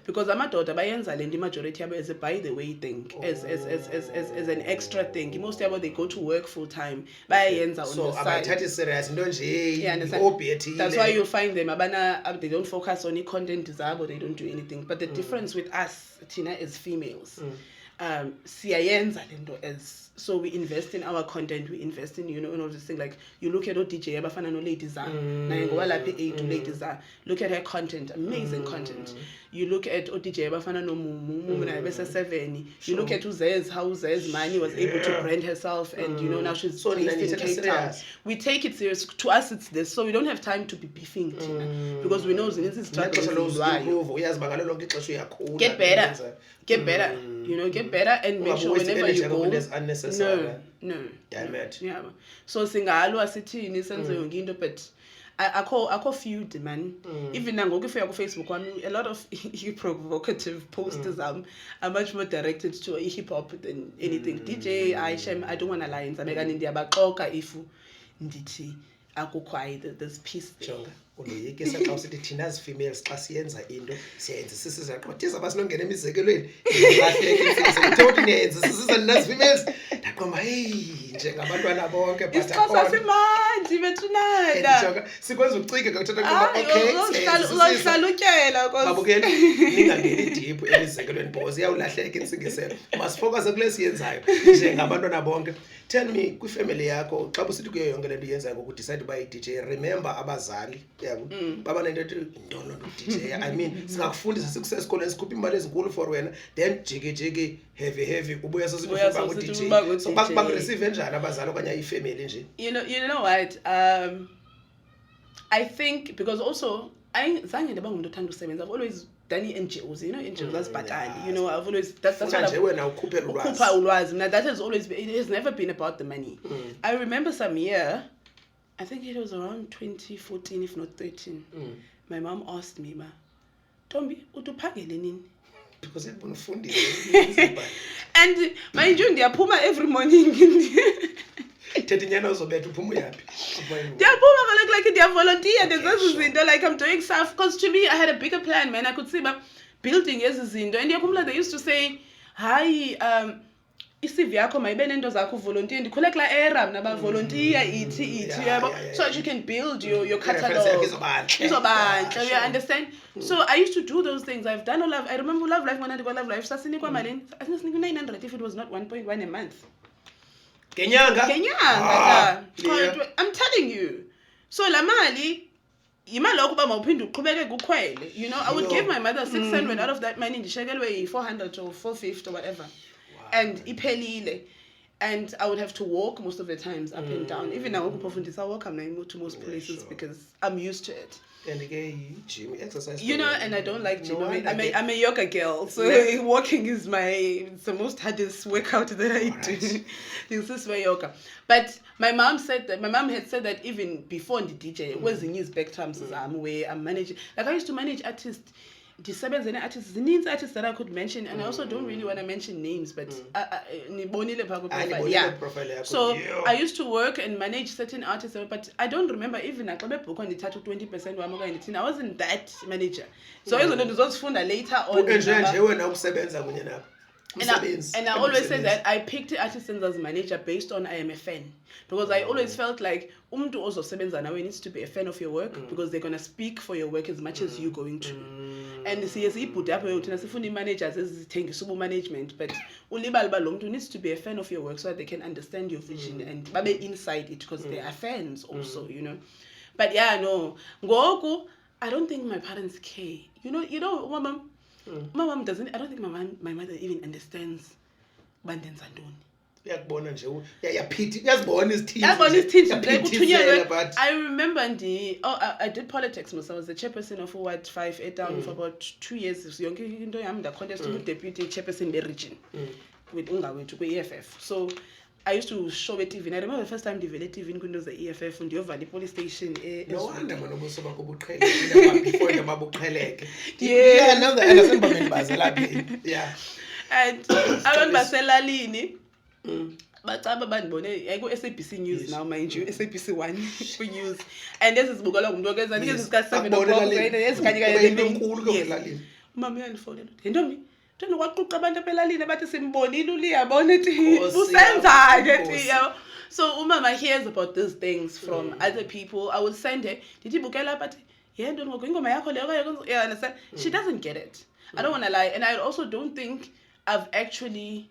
Because amadoda bayenza le majority yabo as a by the way thing, as an extra thing. Most yabo they go to work full time, bayenza on the side. So abathatha serious into nje. That's why you find them they don't focus on the content zabo, they don't do anything. But the difference with us, Tina, as females, siyayenza lento as. So we invest in our content, we invest in, all this thing. Like, you look at DJ, abafana no ladies are, ladies are. Look at her content, amazing content. You look at DJ, abafana no mumu, 7. You look at Uzez, how Uzez Mani was able to brand herself, and now she's based in Cape Town. We take it serious. To us, it's this. So we don't have time to be beefing, Tina, because we know this is struggling. Get better. Get better, get better, and make sure whenever you go. No. Damn it. Yeah. So singalwa sithini senze yonke into, but akho feud man. Even now if you go Facebook a lot of provocative posters are much more directed to hip hop than anything. DJ I don't want to lie in India baxoka if ndithi akukhwayi this piece jonga uloyikisa xa usithi thina as females xa siyenza into siyenza sisizaqothiza basinongena emizekelweni lahleke ukuthi niyenza sisiza as females ndaqomba hey njengabantwana bonke but akho simanzi bethunada jonga sikwenza ucike ngakuthatha ngoba okay uzohlalutyela babukela ningangeni deep emizekelweni because iyawulahleka insingiselo masifocus kulesi yenzayo njengabantwana bonke. Tell me kwifamily yakho xa usithi kuyo yonke lento yenzayo ngoku decide by DJ, remember abazali yabo baba nento ethi ntono DJ. I mean singakufundisa sikusesikoleni sikhupha imali ezinkulu for wena, then jike heavy ubuya sesifunda ngo DJ. So bakureceive njani abazali okanye ifamily nje? You know what, I think because also zange ndiba ngumuntu othanda usebenza. I've always done NGOs, NGOs that's batali. I've always that's what I've ulwazi. Now that has always been, it has never been about the money. I remember some year, I think it was around 2014 if not 13. My mom asked me, "Ma, Tombi, utuphangele nini?" Because it bunufundisa. And mind you, ndiyaphuma every morning. Thetinyana uzobetha uphuma yaphi? Ndiyaphuma like they volunteer izinto, like I'm doing stuff, because to me I had a bigger plan, man. I could see building izinto, and yakumla they used to say, "Hayi isivi yakho mayibe nento zakho volunteer." Ndikhule kula era naba volunteer ithi yabo, so that you can build your catalog. Izobanhle, you understand? So I used to do those things. I've done I remember Love Life when I did Love Life. Sasinikwa malini? I think 900 if it was not 1.1 a month. Kenyanga. I'm telling you. So la mali imali okuba mawuphinde uqhubeke kukhwele. I would give my mother 600 out of that money, ndishekelwe 400 or 450 or whatever. Wow. And iphelile. And I would have to walk most of the times up and down. Even now I walk to most places because I'm used to it. And again, gym exercise. And I don't like gym. I'm a yoga girl, so walking is the most hardest workout that I do. This is my yoga. But my mom had said that even before the DJ, it was in new spectrums where I'm managing. Like I used to manage artists. Artists that I could mention, and I also don't really want to mention names, but so I used to work and manage certain artists, but I don't remember even I book on the 20% I wasn't that manager. So I was later on. And I always say that I picked artists as manager based on I am a fan, because I always felt like umuntu ozosebenza nawe needs to be a fan of your work, because they're going to speak for your work as much as you're going to. And siyasiputha apho thina sifuna managers ezithengisa ubu management, but ulibala lo muntu needs to be a fan of your work so that they can understand your vision and babe inside it, because they are fans also, But ngoku I don't think my parents care. My mom doesn't. I don't think my mother even understands bandenza ntoni. Uyakubona nje yaphithi yazibona izithinji. But I remember I did politics myself. I was the chairperson of 5 down for about 2 years. Yonke into yami contest to deputy chairperson be region with ungawethu kwi EFF. So I used to show a TV. And I remember the first time ndivele TV in Windows the EFF and the police station. No wonder man ubuso bakho buqheleke before the babuqheleke. Yeah, now the understand bamelibazela. Yeah. And abantu baselalini bacaba bandibone ku SABC News now mind you SABC 1 ku news and this is bukalwa ngumuntu okezani ezika 7 o'clock ezikanyika enkulu kokulalini. Mama uyanifonela. Ntombi Tona kwaquqa abantu apelalini bathi simbonile uliyabona ethi usenza ke tiyo. So umama hears about these things from other people. I would send her, did you bukela but yeah, don't go ingoma yakho leyo yeah, understand? She doesn't get it. I don't want to lie, and I also don't think I've actually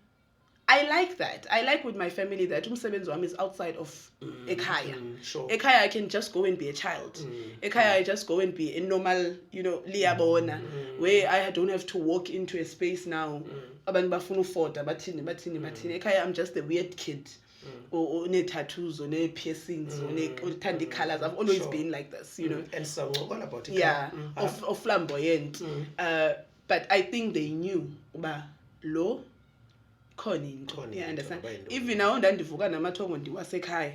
I like that. I like with my family that umsebenzi wami is outside of ekhaya. Sure. Ekhaya I can just go and be a child. Ekhaya I just go and be a normal, liyabona, where I don't have to walk into a space now. Abantu bafuna ufota bathini. Ekhaya I'm just a weird kid. Or ne tattoos or ne piercings or ne tandy colors. I've always been like this, And so all about it. Yeah, of flamboyant. But I think they knew lo khona yeah, understand. Even now ndandivuka namathongo ndiwasekhaya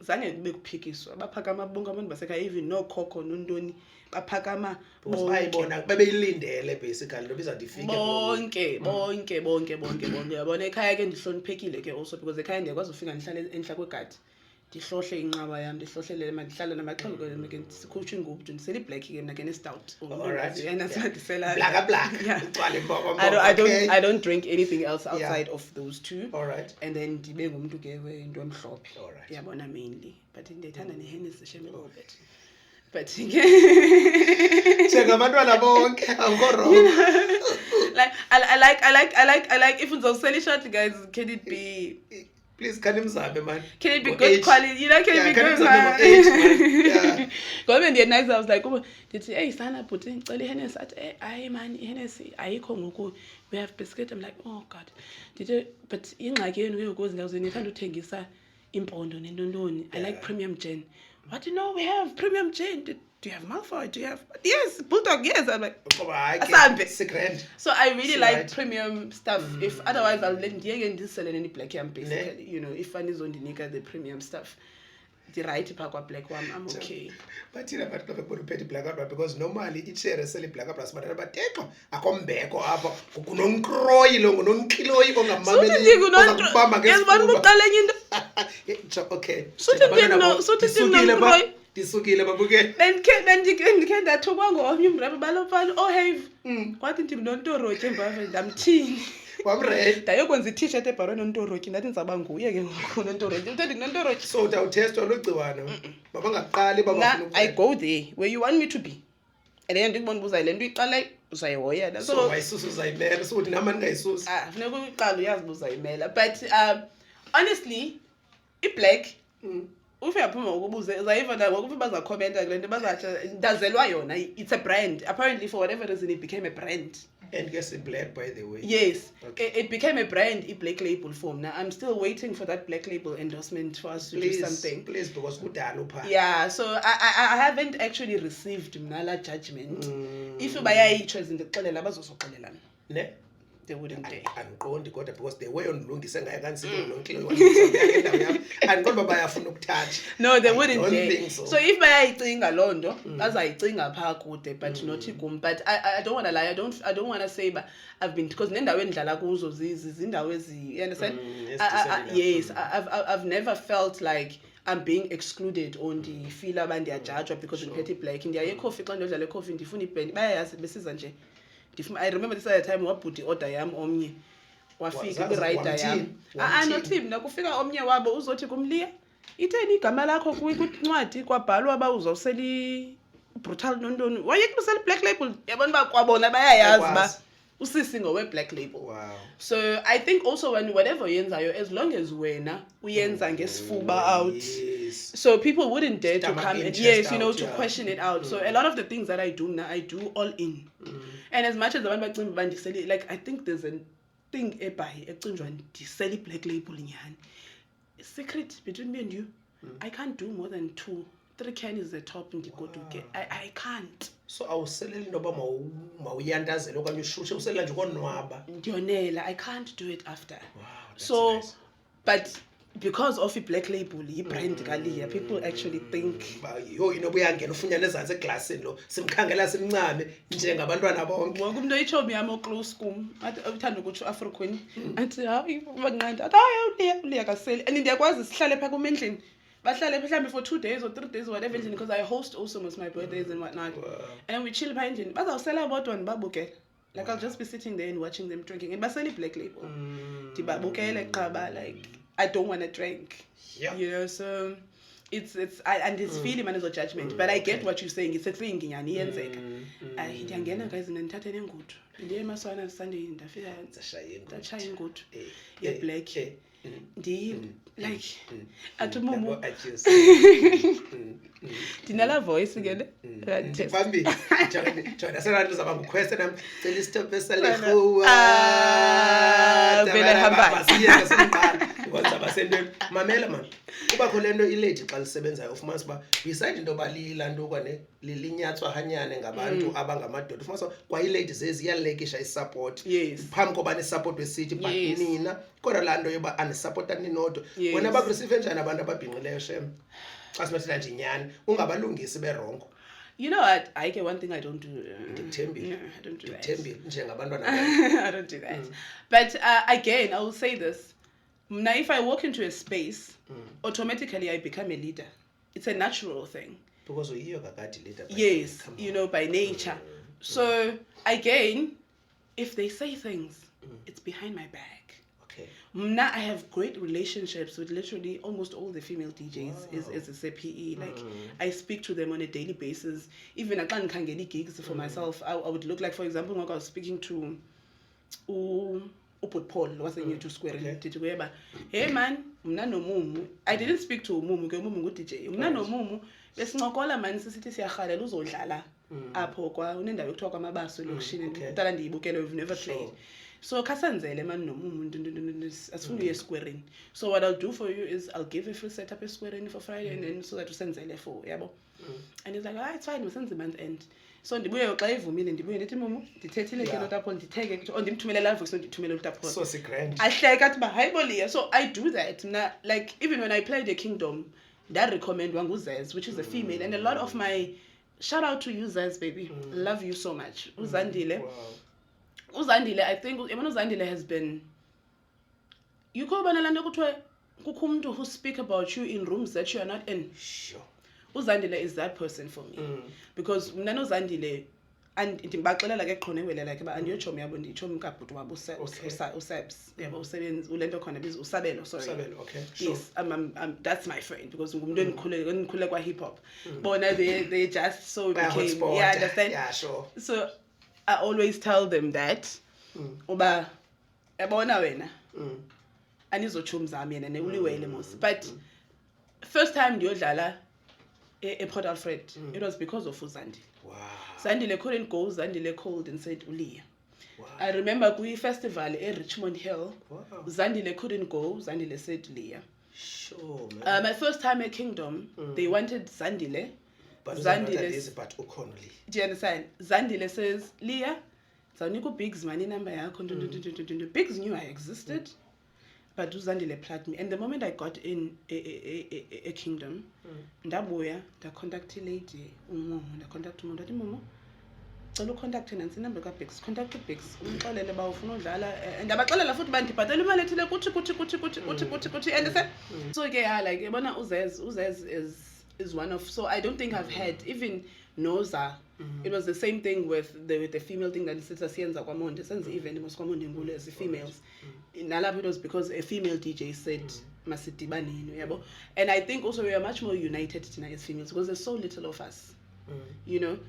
zange kube kuphikiswa abaphakama bonke abantu basekhaya even no khokho nontoni baphakama bayibona bebeyilindele basically lobiza ndifike bonke yabona ekhaya ke ndihloniphekile ke also because ekhaya ndiyakwazi ufika ndihlale enhla kwegadi ndihlohle inqaba yami ndihlohlele ndihlale namaxholo ke sikhutshe ingubhu ndisela iblack ke mina ke nestout black I don't drink anything else outside of those two. All right. And then ndibe ngumuntu ke wento emhlophe yabona mainly but ndithanda neHennessy shame a little bit but njengabantwana bonke awukho wrong. Like I like if uzosela shot guys, can it be please can man. Can it be good quality? Can it be good quality? Yeah. Ngoba nice I was like, did hey sana put ngicela iHennessy athi ayi man iHennessy ayikho ngoku we have biscuit. I'm like, oh god. But ingxaki yenu uyokuzi ngazweni ithanda uthengisa impondo nentontoni. I like premium gin. What do you know we have premium gin? Do you have Malfoy? Do you have yes, Bulldog? Yes. I'm like, so I really like premium stuff. If otherwise I'll let you sell any black yam basically. If one is on the premium stuff. The right pakwa black one, I'm okay. But you know, but petty black up because normally each share is selling black up as matter. But I come back or up. Kunonkroi long, non kilo, even a mamma. Yes, one more telling okay. So then can that to go on him, oh, have what did you not do? I'm teen. Dayokwenza t-shirt ebharwe nontoroki ndathi ndzaba nguye ke ngonontoroki uthi nontoroki so utawutest olugciwana babangaqali babafuna I go there where you want me to be and then ndikubona ubuza le nto iqala uzayihoya so wayisusa uzayimela so uthi namani ngayisusa funeka uyiqala uyazi uzayimela but honestly i-black if uyaphuma ukubuze uzayiva ngokuthi bazakhomenta kule nto bazathi ndazelwa yona it's a brand apparently for whatever reason it became a brand. And guess it black by the way. Yes, okay. It became a brand, a black label form. Now I'm still waiting for that black label endorsement for us to do something. Please, because yeah, so I haven't actually received Mnala judgment. If you buy a choice in the Kalela Bazosokalela. Ne? They wouldn't dare. I'm going to go because they way on Lungi saying I can't see and God by touch. No, they wouldn't dare. So if I think alone, as I think apart but not igum. But I don't want to lie. I don't want to say but I've been because nenda when dlala kuzo you understand? Yes, I've never felt like I'm being excluded on the fila band they judge because in petty black in the coffee kind of coffee in the funny pen besides nje. I remember this at the time waput order yam omnye wafika urider yam not him nakufika omnye wabo uzothi kumliya itheni igama lakho kwincwadi kwabhalwa aba uzawuseli brutal nontoni wayekusela black label yabona bakwabona bayayazi ba usisi ngowe black label. Wow. So I think also when whatever uyenzayo as long as wena uyenza ngesifuba out, yes. So people wouldn't dare to come and to question it out. So a lot of the things that I do now I do all in. And as much as abantu bacimba bandiseli like I think there's a thing eBay ecinjwa ndiseli black label nyani. Secret between me and you. I can't do more than 2-3 cans is the top and go to get. I can't. So I was selling noba mawuyandazela okanye ushushe usela nje konwaba. Ndiyonela I can't do it after. Wow. So nice. But because of i-black label i-brand kaLiya, people actually think yo uyangena ufunyana ezantsi eglasini lo simkhangela simncame njengabantwana bonke. wonke umuntu oyichomi yami oclose kum uthanda ukuthi u-African athi hayi banqanda athi hayi uLiya kaseli, and ndiyakwazi sihlale phaa kum endlini bahlale mhlawumbe for 2 days or 3 days or whatever endlini, because I host also most my birthdays and whatnot. And we chill phaa endlini bazawusela bodwa ndibabukele, like I'll just be sitting there and watching them drinking, and baseli black label ndibabukele qaba, like I don't want to drink, you know. So it's and it's feeling man is a judgment, but I get what you're saying. It's a thing nyani iyenzeka. Ndiyangena guys ndithathe nengudu ndiye emaswana Sunday ndafika ndashaya ingudu ye black like athi mumu dinala voice ngene Bambi join aserantu zaba nguquest nami cela istop esalehuwa vele hamba siyeke simqala ngoba basendweni mamela man kuba khona lento ilady xa lisebenzayo ufumanisa ba beside into balila nto kwane lilinyatswa hanyane ngabantu abangamadoda ufumanisa kwa ilady zeziyalekisha isupport phambi koba nesupport wesithi but nina kodwa la nto yoba anisupporta ninodwa wena bareceive njani abantu ababhinqileyo shem xa simathela nje inyani ungabalungisi berongo. You know what? I get one thing I don't do. No, I don't do that. I don't do that. But again, I will say this. Now, if I walk into a space, automatically I become a leader. It's a natural thing. Because you're a leader. Yes, you know, by nature. So, again, if they say things, it's behind my back. Okay. Now I have great relationships with literally almost all the female DJs is a CPE. Like I speak to them on a daily basis. Even I can't get any gigs for myself. I would look like, for example, when I was speaking to Paul was in to square DJ. Hey man, mna no mumu. I didn't speak to mumu, ke mumu DJ. Mna no mumu. Besincokola man sisithi siyakhala uzodlala apho kwa unendawo ekuthiwa kwamabaso lokishini utala ndiyibukele we've never played. So kasenzele man nomuntu asifuna uye squaring. So what I'll do for you is I'll give you a free setup a squaring for Friday and then so that usenzele for yabo. And he's like, "Ah, it's fine, wesenze month end." So ndibuye xa ivumile ndibuye ndithi mumu ndithethile ke notapho nditheke ndimthumele live voice ndithumele utapho. So si grand. Ahleka athi ba hayi Liya. So I do that. Now, like even when I played the Kingdom, that recommend Wanguzez, which is a female, and a lot of my shout out to you Zez baby. Love you so much. Uzandile. Wow. Uzandile, I think Uzandile has been you go banalanda kuthiwa kukho umuntu who speak about you in rooms that you are not in. Sure. Uzandile is that person for me. Because mna noZandile and ndimbaxelela ke qhonewele like ba andiyotshomi yabo nditshomi kabhuti wabo usabs yabo usebenza ulento khona biza usabelo sorry. Usabelo, okay. Sure. Yes, that's my friend because ngumuntu endikhule kwa hip hop. Bona they just so became understand. Yeah, sure. So I always tell them that uba yabona wena anizochumi zami yena neuliwele mos, but first time ndiyodlala Port Alfred it was because of Uzandile. Wow. Zandile couldn't go, Zandile called and said Liya. Wow. I remember kwi festival in Richmond Hill. Wow. Zandile couldn't go, Zandile said Liya. Sure, man. My first time at Kingdom, they wanted Zandile. But Zandile, but ukhonli. do you understand? Zandile says, Liya, Zaniko Biggs money number Biggs knew I existed, but Zandile plugged me. And the moment I got in a Kingdom, ndabuya, da contact lady, da contact mumu, so contact nansi number ka Biggs, contact Biggs, umxolele ba ufuna udlala and abaxelela futhi bandibhatala imali ethile kuthi understand? So ke like yabona Uzez is one of, so I don't think I've had even Noza. It was the same thing with the female thing that sits asienza kwamonde senze event mos kwamonde ngule as females. Nalapho it was because a female DJ said masidibaneni yabo. And I think also we are much more united tonight as females because there's so little of us. You know,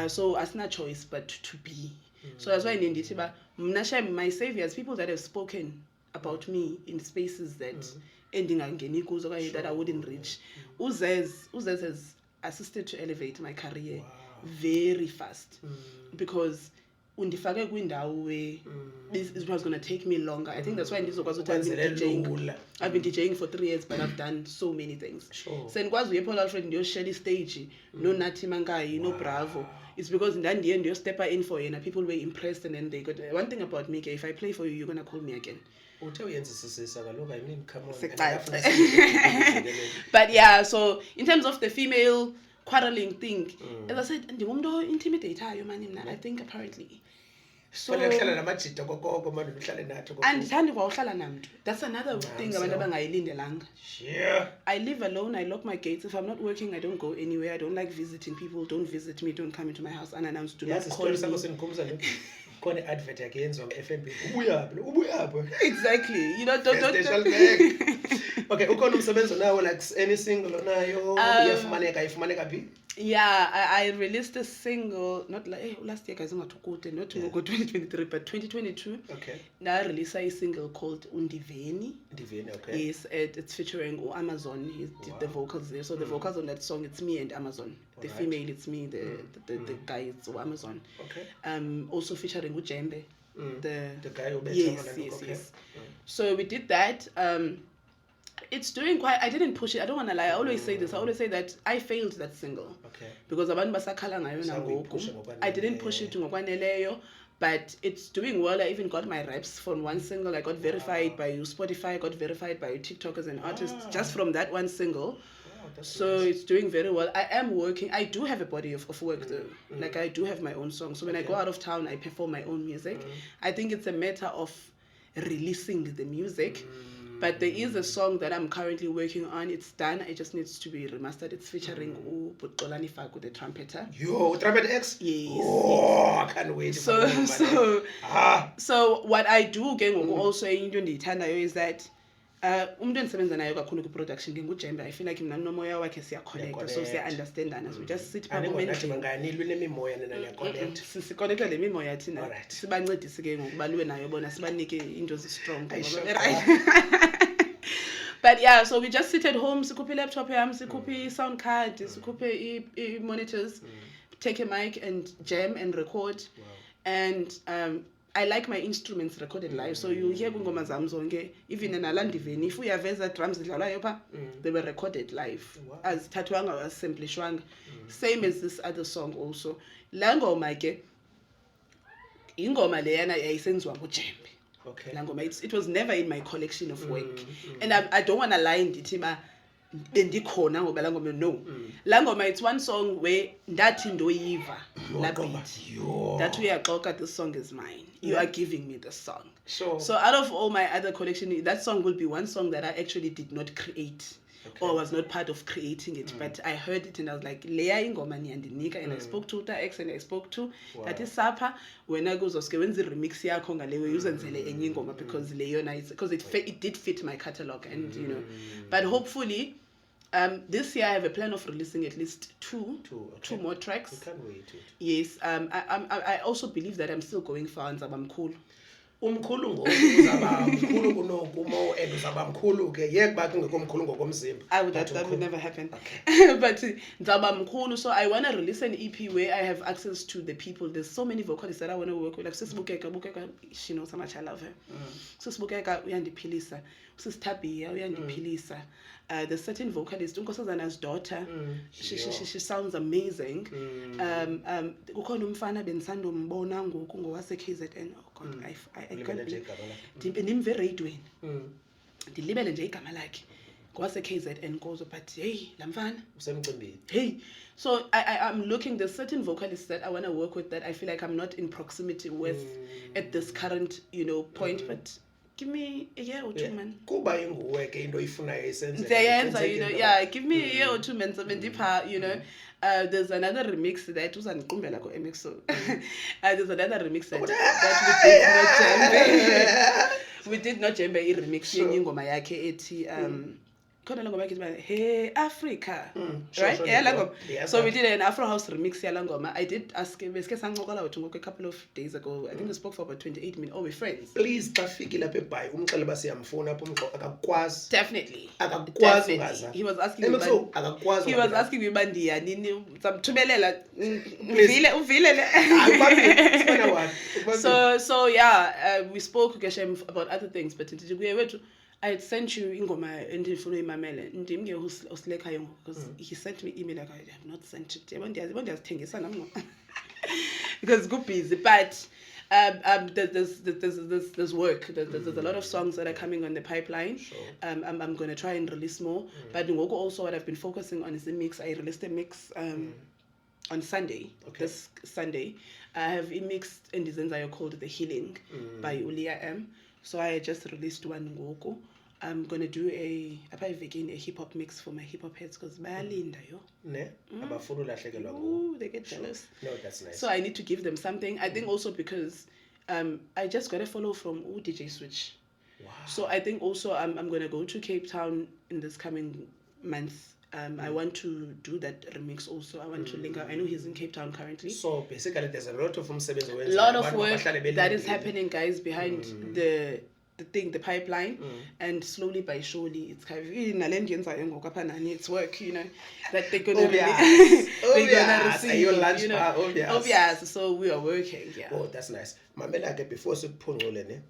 so as not choice but to be. So that's why in Inditiba, my saviors, people that have spoken about me in spaces that ending that I wouldn't reach. Uzez has assisted to elevate my career very fast because undifake kwindawo where this was going to take me longer. I think that's why ndizokwazi ukuthi I've been DJing for 3 years but I've done so many things. So ngikwazi uye Paul Alfred ndiyoshare stage no Nathi Mangai no Bravo it's because in the end you step in for you, and people were impressed, and then they got one thing about me. If I play for you, you're gonna call me again. But yeah, so in terms of the female quarreling thing, as I said, intimidate her, man. I think apparently. So and that's another thing I live alone, I lock my gates. If I'm not working, I don't go anywhere. I don't like visiting people. Don't visit me, don't come into my house unannounced. Do not call me. Advert against FNB. Exactly. You know, don't. Okay, ukhona umsebenzi nawo like any single onayo iyafumaneka phi? Yeah, I released a single not like last year guys not 2023 but 2022. Okay. Now I released a single called Unjani. Okay. Yes, it's featuring Amazon. He did the vocals there. So the vocals on that song, it's me and Amazon. The female, it's me. The guy, it's Amazon. Okay. Also featuring Ujembe. The guy who yes. So we did that. It's doing quite. I didn't push it. I don't want to lie. I always say this. I always say that I failed that single. Okay. Because abantu basakhala ngayo nangoku. I didn't push it ngokwaneleyo, but it's doing well. I even got my reps from one single. I got verified by Spotify. I got verified by TikTok as an artist just from that one single. So nice. It's doing very well. I am working. I do have a body of work though. Like I do have my own songs. So when I go out of town, I perform my own music. I think it's a matter of releasing the music. But there is a song that I'm currently working on. It's done. It just needs to be remastered. It's featuring Kunjani Podcast, the trumpeter. Yo, Trumpet X? Yes. Oh, I can't wait. So what I do again also is that umuntu endisebenza nayo kakhulu ku-production ngengujembe. I feel like mina nomoya wakhe siya-connecta, so siya-understandana. So we just sit back siconnecta le mimoya thina sibancedise ke ngokubalwe nayo bona sibanike into ezi-strong. But yeah, so we just sit at home, sikhuphe i-laptop yam, sikhuphe i-sound card, sikhuphe i-monitors, take a mic and jam and record. And I like my instruments recorded live, so you hear kungoma zam zonke, even in Alandiveni, if we have drums idlalwayo pha, they were recorded live. As tatwanga, as simplishwanga. Same as this other song also. La ngoma ke, ingoma leyana yayisenziwa ngujembe. Okay. It was never in my collection of work. And I don't want to lie ndithi ba bendikhona ngoba la ngoma no. La ngoma it's one song where ndathi ndoyiva la beat. That uyaxoxa, this song is mine. You are giving me the song. Sure. So out of all my other collection, that song will be one song that I actually did not create. Okay. Or was not part of creating it, but I heard it and I was like, Liya ingoma niyandinika, and I spoke to X and I spoke to that is Sapa when I goes oske when the remix yakho ngalewe uzenzele enye ingoma because Leona is because it did fit my catalog and you know, but hopefully this year I have a plan of releasing at least two more tracks. You can't wait. Yes, I also believe that I'm still going far and Mquqo. Umkhulu ngozaba mkhulu kunokumo and uzaba mkhulu ke yeke bathi ungekho mkhulu ngokomzimba. That would never happen. Okay. But Nzaba mkhulu, so I want to release an EP where I have access to the people. There's so many vocalists that I want to work with. Like Bukeka, she knows how much I love her. Bukeka uyandiphilisa. Tabia uyandiphilisa. There's certain vocalists, Unkosazana's daughter. She sounds amazing. Kukhona umfana bensando mbona ngoku ngowase KZN. Oh God, I can't believe. Nimvere idweni. Ndilibele nje igama lakhe. Ngowase KZN gozo but hey, lamfana usemcimbini. Hey. So I'm looking, there's certain vocalists that I want to work with that I feel like I'm not in proximity with at this current, point, but give me a year or two, man. Kuba inguwe ke into ifunayo isenze. Give me a year or two, man. So there's another remix that was on Kumbela ko MXO. There's another remix that we did not jembe I remix yengoma yakhe ethi khona la ngoma yakhe hey Africa, right? So we did an Afro House remix yala ngoma. I did ask beske sancokola wethu a couple of days ago. I think we spoke for about 28 minutes. Oh, we're friends. Please bafike lapha eBhayi umxele basiyamfuna apho Mquqo akakwazi. Definitely. Akakwazi ngaza. He was asking me bandiya nini samthumelela uvile le. So yeah, we spoke about other things, but I had sent you ingoma endifuna imamele ndimnge usilekhayo because he sent me email like I have not sent it. Ndiyazithengisa nami because go busy, but there's work. There's a lot of songs that are coming on the pipeline. Sure. I'm going to try and release more. But Mquqo also what I've been focusing on is the mix. I released a mix on Sunday. Okay. This Sunday. I have a mix in Dizenzayo called The Healing by Liya. So I just released one Mquqo. I'm going to do a hip-hop mix for my hip-hop heads because bayalinda yo. Ne? Ooh, they get jealous. No, that's nice. So I need to give them something. I think also because I just got a follow from DJ Switch. Wow. So I think also I'm going to go to Cape Town in this coming month. I want to do that remix also. I want to link up. I know he's in Cape Town currently. So basically there's a lot of work that is happening, guys, behind the the pipeline, and slowly by surely it's kind of it's work, you know, that they're gonna receive, obvious. So we are working. Yeah. Oh, that's nice. Mamela ke before siphungule ne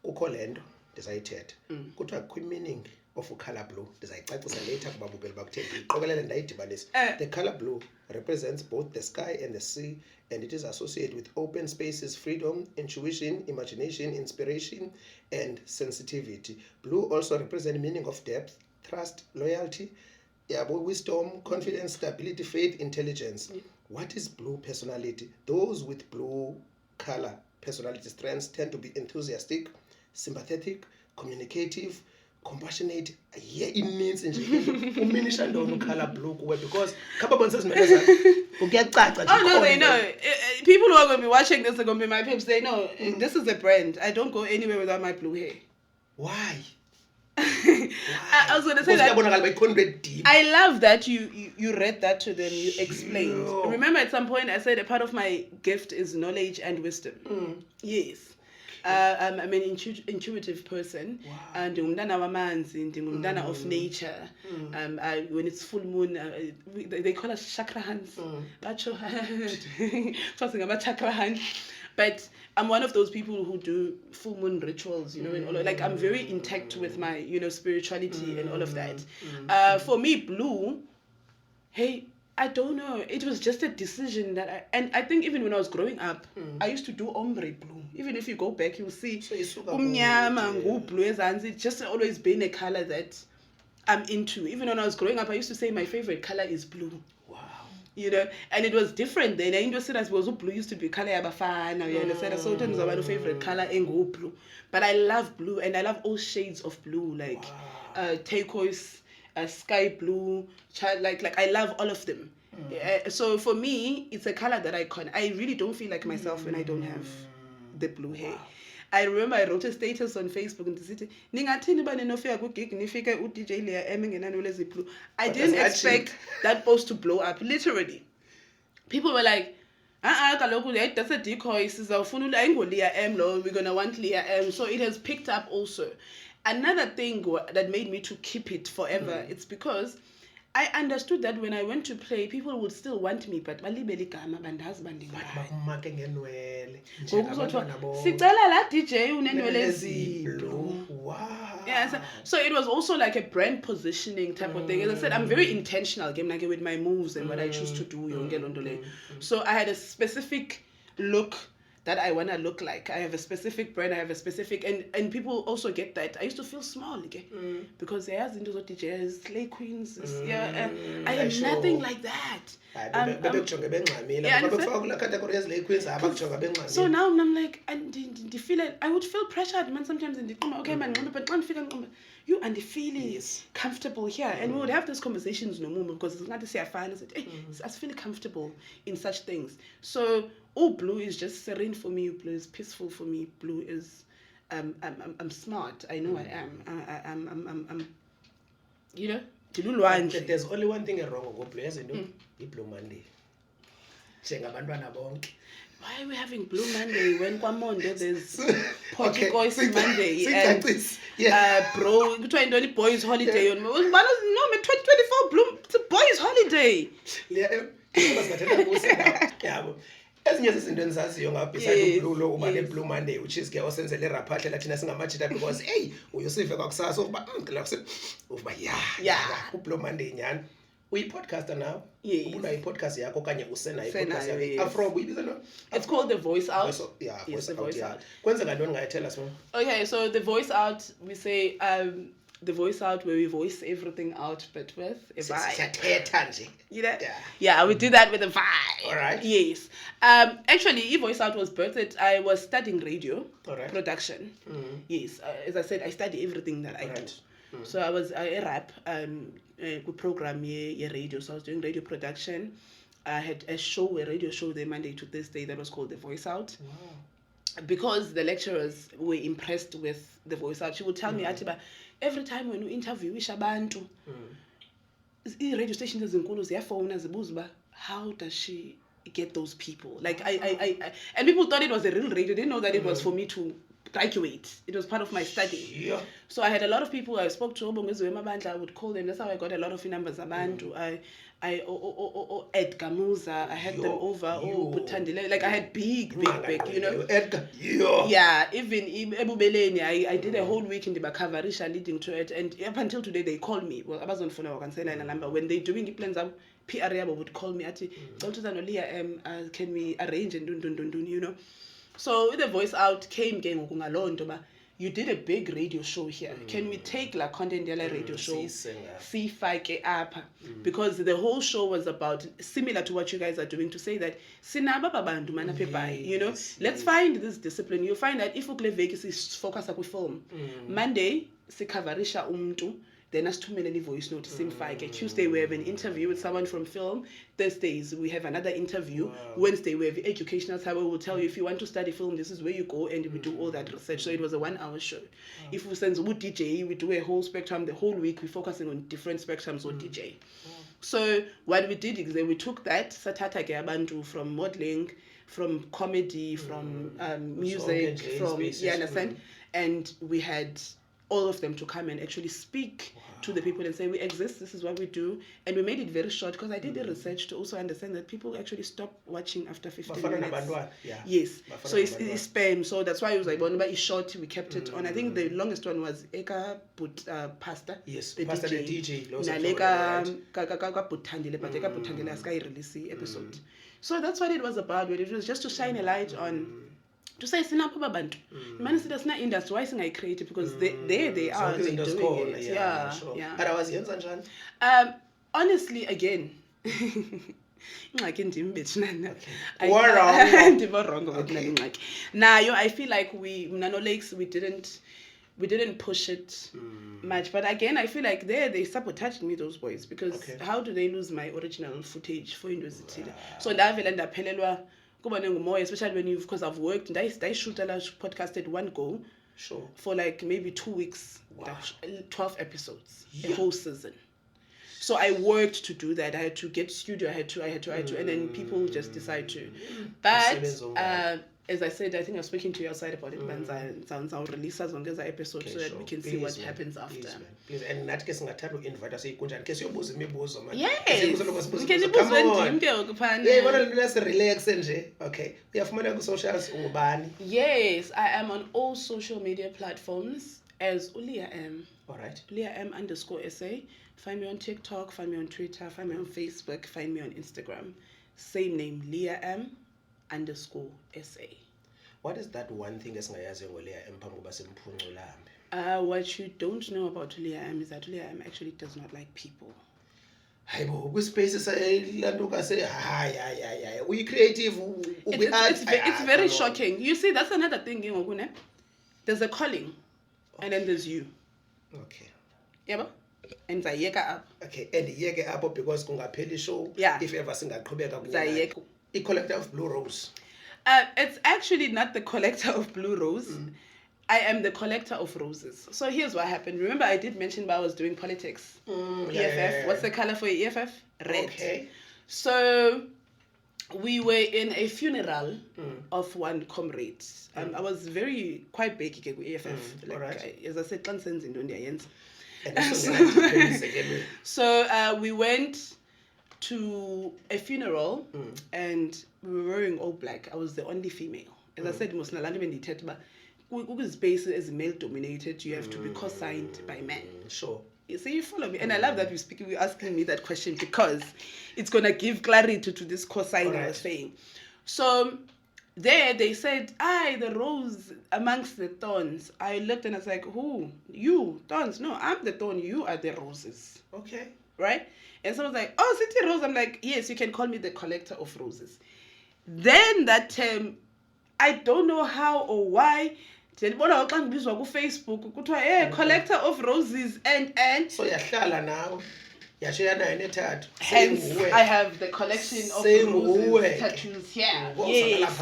ukholendo ndizayithetha. Kuthiwa kwi-meaning of color blue ndizayicacisa later kubabukeli bakuthembi iqokelele ndayidibanisa. The color blue represents both the sky and the sea, and it is associated with open spaces, freedom, intuition, imagination, inspiration, and sensitivity. Blue also represents meaning of depth, trust, loyalty, wisdom, confidence, stability, faith, intelligence. What is blue personality? Those with blue color personality strengths tend to be enthusiastic, sympathetic, communicative, compassionate. Yeah, it means uminisha ntoni color blue kuwe because kababonisa izinto zakho kuyacaca. Oh no, they know. People who are going to be watching this are going to be my peeps. They know this is a brand. I don't go anywhere without my blue hair. Why? I was going to say that I love that you read that to them, you explained. Remember at some point I said a part of my gift is knowledge and wisdom. Yes. I'm an intuitive person. Wow. And ndingumntana of nature. When it's full moon, they call us chakra hands. But I'm one of those people who do full moon rituals, you know, and all, like I'm very intact with my, you know, spirituality and all of that. For me, blue, hey, I don't know. It was just a decision that I think even when I was growing up, I used to do ombre blue. Even if you go back, you'll see blue. It's just always been a color that I'm into. Even when I was growing up, I used to say my favorite color is blue. Wow. You know, and it was different then. I understood as well, blue used to be color now you understand. So it was my favorite color and go blue. But I love blue and I love all shades of blue, like turquoise, sky blue, like I love all of them. So for me, it's a color that I really don't feel like myself when I don't have the blue hair. I remember I wrote a status on Facebook in the city. I didn't expect that post to blow up. Literally, people were like, that's a decoy. We're gonna want Liya. So it has picked up also. Another thing that made me to keep it forever, it's because I understood that when I went to play, people would still want me, but balibeli gama bandazi bandingubani. Sicela la DJ unenwele eziblu. Wow. Yeah, so it was also like a brand positioning type of thing. As I said, I'm very intentional with my moves and what I choose to do. So I had a specific look that I want to look like. I have a specific brand, I have a specific, and people also get that. I used to feel small, okay? Because they have into DJs, slay queens, I am nothing like that. So now I'm like, I would feel pressured, man, sometimes in the okay, man, but one feel you and the feeling comfortable here. And we would have those conversations no more because it's not to say I find I feel comfortable in such things. So blue is just serene for me. Blue is peaceful for me. Blue is I'm smart. I know I am. I'm you know. There's only one thing wrong with blue, isn't it? Blue Monday. Why are we having Blue Monday when Monday there's Portuguese Monday and bro, only boys holiday on no 2024 Blue it's a boys holiday. ezinye zezinto endizaziyo ngabeside Yes, ublulo uba yes. ne-Blue Monday which is ke osenzele raphahle thina singamajita because hey uyusive kwakusasa ukuba ngicela ukuba Yeah. uBlue Monday nyani uyipodcaster nawe Yes. ubunayo ipodcast yakho okanye usenayo ipodcast Usenayo, yakho yes. Afro uyibiza no It's called The Voice Out. yeah Yes, The voice Voice out Out. kwenzeka ntoni ngayithela sima Okay, so The Voice Out, we say The Voice Out where we voice everything out, but with a vibe. siyathetha nje You know? Yeah. Yeah, we do that with a vibe. All right. Yes. Actually, Voice Out was birthed. I was studying radio All right. production. Yes. As I said, I study everything that I do. Right. So I was a rap program ye radio. So I was doing radio production. I had a radio show there Monday to Thursday that was called The Voice Out. Wow. Because the lecturers were impressed with The Voice Out, she would tell me, Atiba, every time when you interview abantu, radio stations ezinkulu ziyafona zibuza uba how does she get those people? Like I and people thought it was a real radio. They didn't know that it was for me to graduate. It was part of my study. Yeah. So I had a lot of people I spoke to. I would call them. That's how I got a lot of numbers. Abantu. Edgar Musa. I had them over. Butandile. Like I had big, you know. Edgar. Yeah, even Ebubeleni, I did a whole week in the Bakavarisha leading to it, and up until today they call me. Well, I was on phone. I can say a number when they doing the plans. PR Yabo would call me. Liya, can we arrange and do you know? So The Voice Out came you did a big radio show here. Can we take la content yala radio show? See up because the whole show was about similar to what you guys are doing to say that you know, let's find this discipline. You'll find that if you focus on film. Monday sikavarisha umntu. Then as too many voice notes. Tuesday we have an interview with someone from film. Thursdays we have another interview. Wow. Wednesday we have educational time where we'll tell you if you want to study film, this is where you go, and we do all that research. So it was a 1 hour show. Wow. If we send wood DJ, we do a whole spectrum. The whole week we're focusing on different spectrums of DJ. Wow. So what we did is that we took that Satata Gabandu from modeling, from comedy, from music, from understand, and we had all of them to come and actually speak to the people and say, we exist, this is what we do. And we made it very short because I did the research to also understand that people actually stop watching after 15 minutes. Yes. So it's spam. So that's why it was like, it's short, we kept it on. I think the longest one was Eka Pasta. Yes, the Pasta DJ. the DJ. Naleka Putandile, but Eka Putandile Sky release episode. So that's what it was about. It was just to shine a light on to say sinapho babantu imani sithi asina industry why singayicreate because they are they doing it. Yeah, sure. Yeah. Otherwise yenza njani? Honestly, again, ingxaki ndim bethu nayo I feel like we Mnano Lakes we didn't push it much, but again I feel like they sabotaged me, those boys, because how do they lose my original footage for university? So ndavela ndaphelelwa especially when because I've worked and I shoot a large podcast at one go. Sure. For like maybe 2 weeks. Wow. 12 episodes. A whole season. So I worked to do that. I had to get studio. I had to, and then people just decide to. But as I said, I think I was speaking to you outside about it. I'll release as long as I episode so that we can see what happens after. Please. And not guessing a time to invite us. Kunjani, case your bosom, me bosom. Yes. Let's relax and okay. We have money on socials. Yes, I am on all social media platforms as Liya M. All right. Liya M_SA. Find me on TikTok. Find me on Twitter. Find me on Facebook. Find me on Instagram. Same name, Liya M_SA. What is that one thing that's Liya M? What you don't know about Liya M is that Liya M actually does not like people. We creative. It's very shocking. You see, that's another thing. There's a calling, and then there's you. Okay. Yeah. And Zayeka up. Okay, and Yeke up because kungapheli show. Yeah. If ever singaqhubeka Zayeka. A collector of Blue Rose. It's actually not the collector of Blue Rose. I am the collector of roses. So here's what happened. Remember, I did mention I was doing politics. EFF. Yeah. What's the color for EFF? Red. Okay. So we were in a funeral of one comrade. I was quite big with EFF. As I said, transcends in India. So we went to a funeral and we were wearing all black. I was the only female. As I said, most nalani bendithethe ba space is male dominated. You have to be co-signed by men. Sure. So you follow me, and I love that we're asking me that question because it's gonna give clarity to this co-sign I was saying. So there they said, the rose amongst the thorns. I looked and I was like, who? You, thorns? No, I'm the thorn, you are the roses. Okay. Right? And someone's like, oh, City Rose. I'm like, yes, you can call me the collector of roses. Then that term, I don't know how or why, Facebook, collector of roses and so yahlala nawe yashiya nayo nethathu hence I have the collection of roses tattoos here. Yes.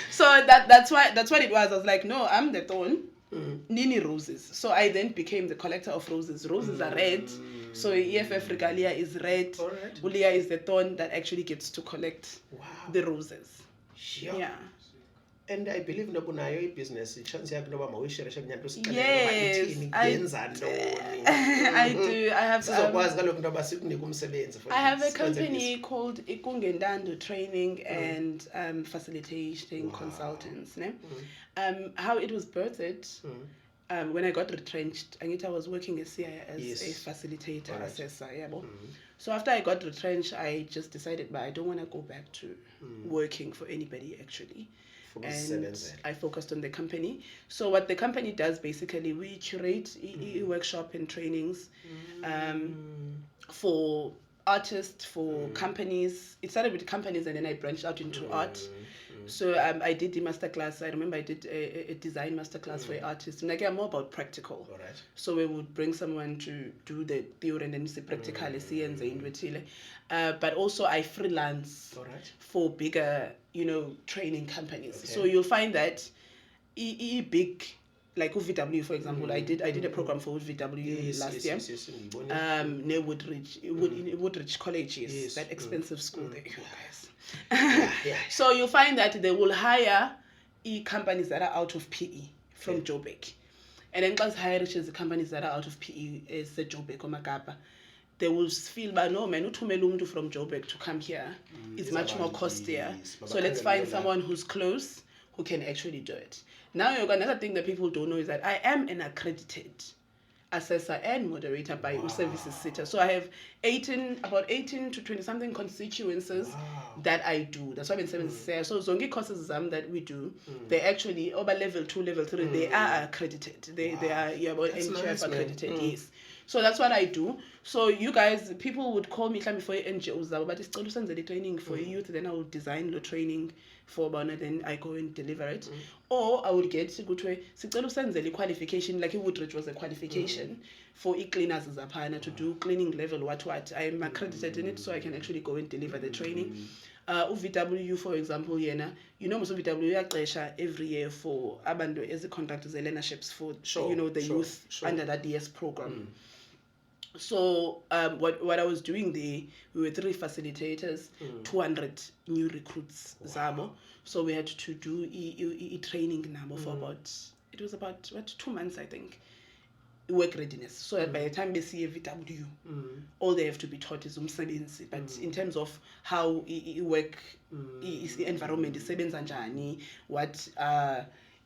So that's what it was. I was like, no, I'm the thorn. Nini roses. So I then became the collector of roses. Roses are red. So EFF Regalia is red. Liya is the thorn that actually gets to collect the roses. Sure. Yeah. And I believe nobunayo business chance yakho noba mawuyishereshe kunyanto Yes, I do. I have sizokwazi kaloku noba sikunike umsebenzi. I have a company called Ikungendando Training and Facilitating Consultants. How it was birthed, when I got retrenched, I was working as CIA as a facilitator, assessor. So after I got retrenched, I just decided, but I don't want to go back to working for anybody actually. And I focused on the company. So what the company does basically, we curate workshop and trainings for artists, for companies. It started with companies and then I branched out into art. So I did the masterclass. I remember I did a design masterclass for artists. And I get more about practical. So we would bring someone to do the theory and then see practicality and the but also I freelance for bigger, training companies. So you'll find that big, like UVW for example, I did a program for UVW last year. Near Woodridge College, that expensive school there, you guys. So you'll find that they will hire companies that are out of PE from Joburg. And then plus hire the companies that are out of PE is the Joburg or Makapa. They will feel, but no, man, umuntu from Joburg to come here is much more costlier. So let's find someone who's close who can actually do it. Now, another thing that people don't know is that I am an accredited assessor and moderator by Services Sitter. So I have about 18 to 20 something constituencies that I do. That's why I'm saying so zonke courses that we do, they actually over level 2, level 3, they are accredited. They are NGF accredited, yes. So that's what I do. So you guys, people would call me for NGOs, but it's the training for youth, then I would design the training for Bana, then I go and deliver it. Or I would get the qualification, like Woodridge was a qualification for cleaners to do cleaning level, what. I'm accredited in it, so I can actually go and deliver the training. UVW, for example, most of UVW every year for Abando as the contractors, the learnerships for the youth under that DS program. So what I was doing there, we were 3 facilitators, 200 new recruits, Zabo. So we had to do training number for about 2 months, I think. Work readiness. So that by the time they see a VW, all they have to be taught is umsebenzi. But in terms of how work, the environment, the sebenza Unjani, what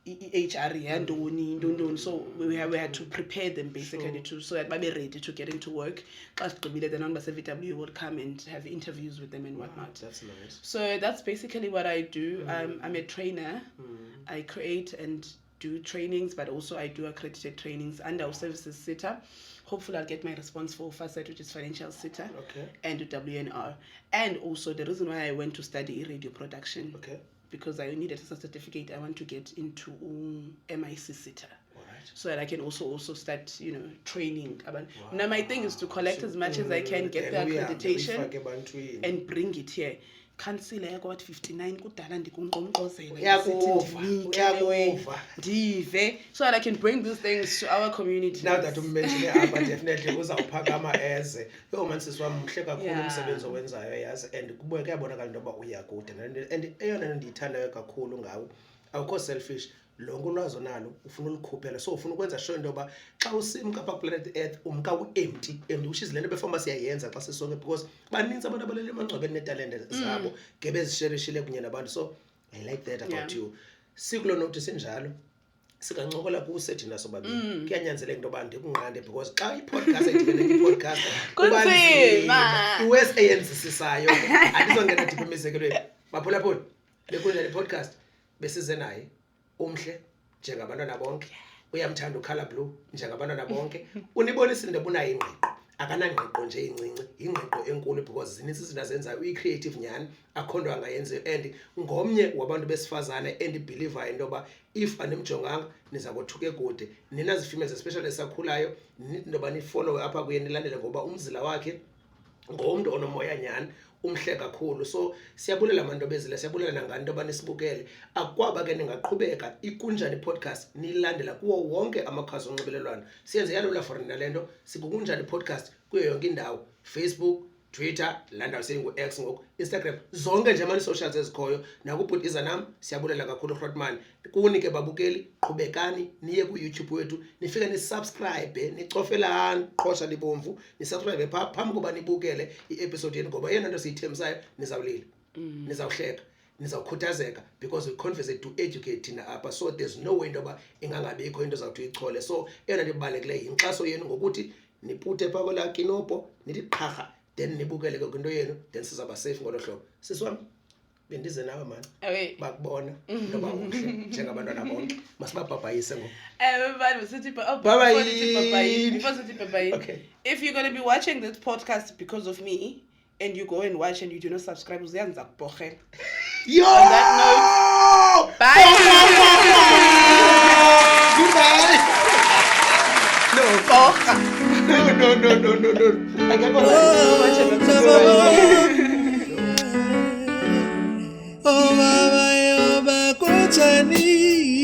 HR and so we had to prepare them basically so that they're ready to get into work. Then on VW would come and have interviews with them and whatnot. That's nice. So that's basically what I do. I'm a trainer. I create and do trainings, but also I do accredited trainings under our Services Sitter. Hopefully I'll get my response for FASET, which is Financial Sitter, and WNR. And also the reason why I went to study radio production, because I needed a certificate, I want to get into MIC Sitter. So that I can also start, training. Now my thing is to collect as much as I can, get the accreditation, and bring it here. Council I got 59 kudala ndikunqonqozela ndive so that I can bring these things to our community. Now that you mention it, definitely uzawuphakama eze yomansisi wami mhle kakhulu umsebenzi owenzayo yazi and kubuye kuyabonakala into yoba uyakude and eyona ndiyithandayo kakhulu ngawo awukho selfish lonke ulwazi onalo ufuna ulikhuphela so ufuna ukwenza sure into yoba xa usimka apha planet Earth umka u-empty which is lento befoma siyayenza xa sisonke because baninzi abantu abalele emangcwabeni netalente zabo ngebezisherishile kunye nabantu so I like that about you sikulo notice njalo sikancokola kusethi naso babili kuyanyanzeleka into yoba ndikunqande because xa i-podcast ayidibene i-podcast kunzima iwes eyenzisisayo andizongena diphi emisekelweni baphulaphula bekunjani i-podcast besize naye umhle njengabantwana bonke uyamthanda ukhala blue njengabantwana bonke unibonisile into bunayo ingqiqo akanangqiqo nje incinci ingqiqo enkulu because zininzi izinto azenzayo uyi-creative nyani akhondo angayenziyo and ngomnye wabantu besifazane endibhilivayo into yoba if animjonganga niza kothuke kude nina zifemales especially esakhulayo into yoba nifollowe apha kuye nilandele ngoba umzila wakhe ngomntu onomoya nyani umhle kakhulu so siyabulela abantu bezile siyabulela nangani into yoba nisibukele akwaba ke ningaqhubeka ikunjani podcast nilandela kuwo wonke amakhasi onxibelelwano siyenze yalula for nina lento sikukunjani podcast kuyo yonke indawo Facebook Twitter landa sengu-X ngoku Instagram zonke nje ama socials ezikhoyo nakubhutiza nami siyabulela kakhulu Hrotman kunike babukeli qhubekani niye ku YouTube wethu nifike nisubscribe nicofelani qhosha libomvu nisubscribe phambi koba nibukele i-episode yeni ngoba yena nto siyithembisayo nizawulila nizawuhleka nizawukhuthazeka because we confess to educate thina apha so there's no way into yoba ingangabikho into zawuthi uyichole so eyona nto ibalulekileyo yinkxaso yenu ngokuthi niputhe phaa kwelaa kinopho nithi qharha then nibukele ke into yenu then sizaba safe ngolo hlobo sisiwami bendize nawe manje bakubona noba uhle njengabantwana bonke masibabhabhayise ngo okay. If you're going to be watching this podcast because of me and you go and watch and you do not subscribe uziyanza kuborhela yo on that note bye no I can't go Oh, Baba, Kunjani.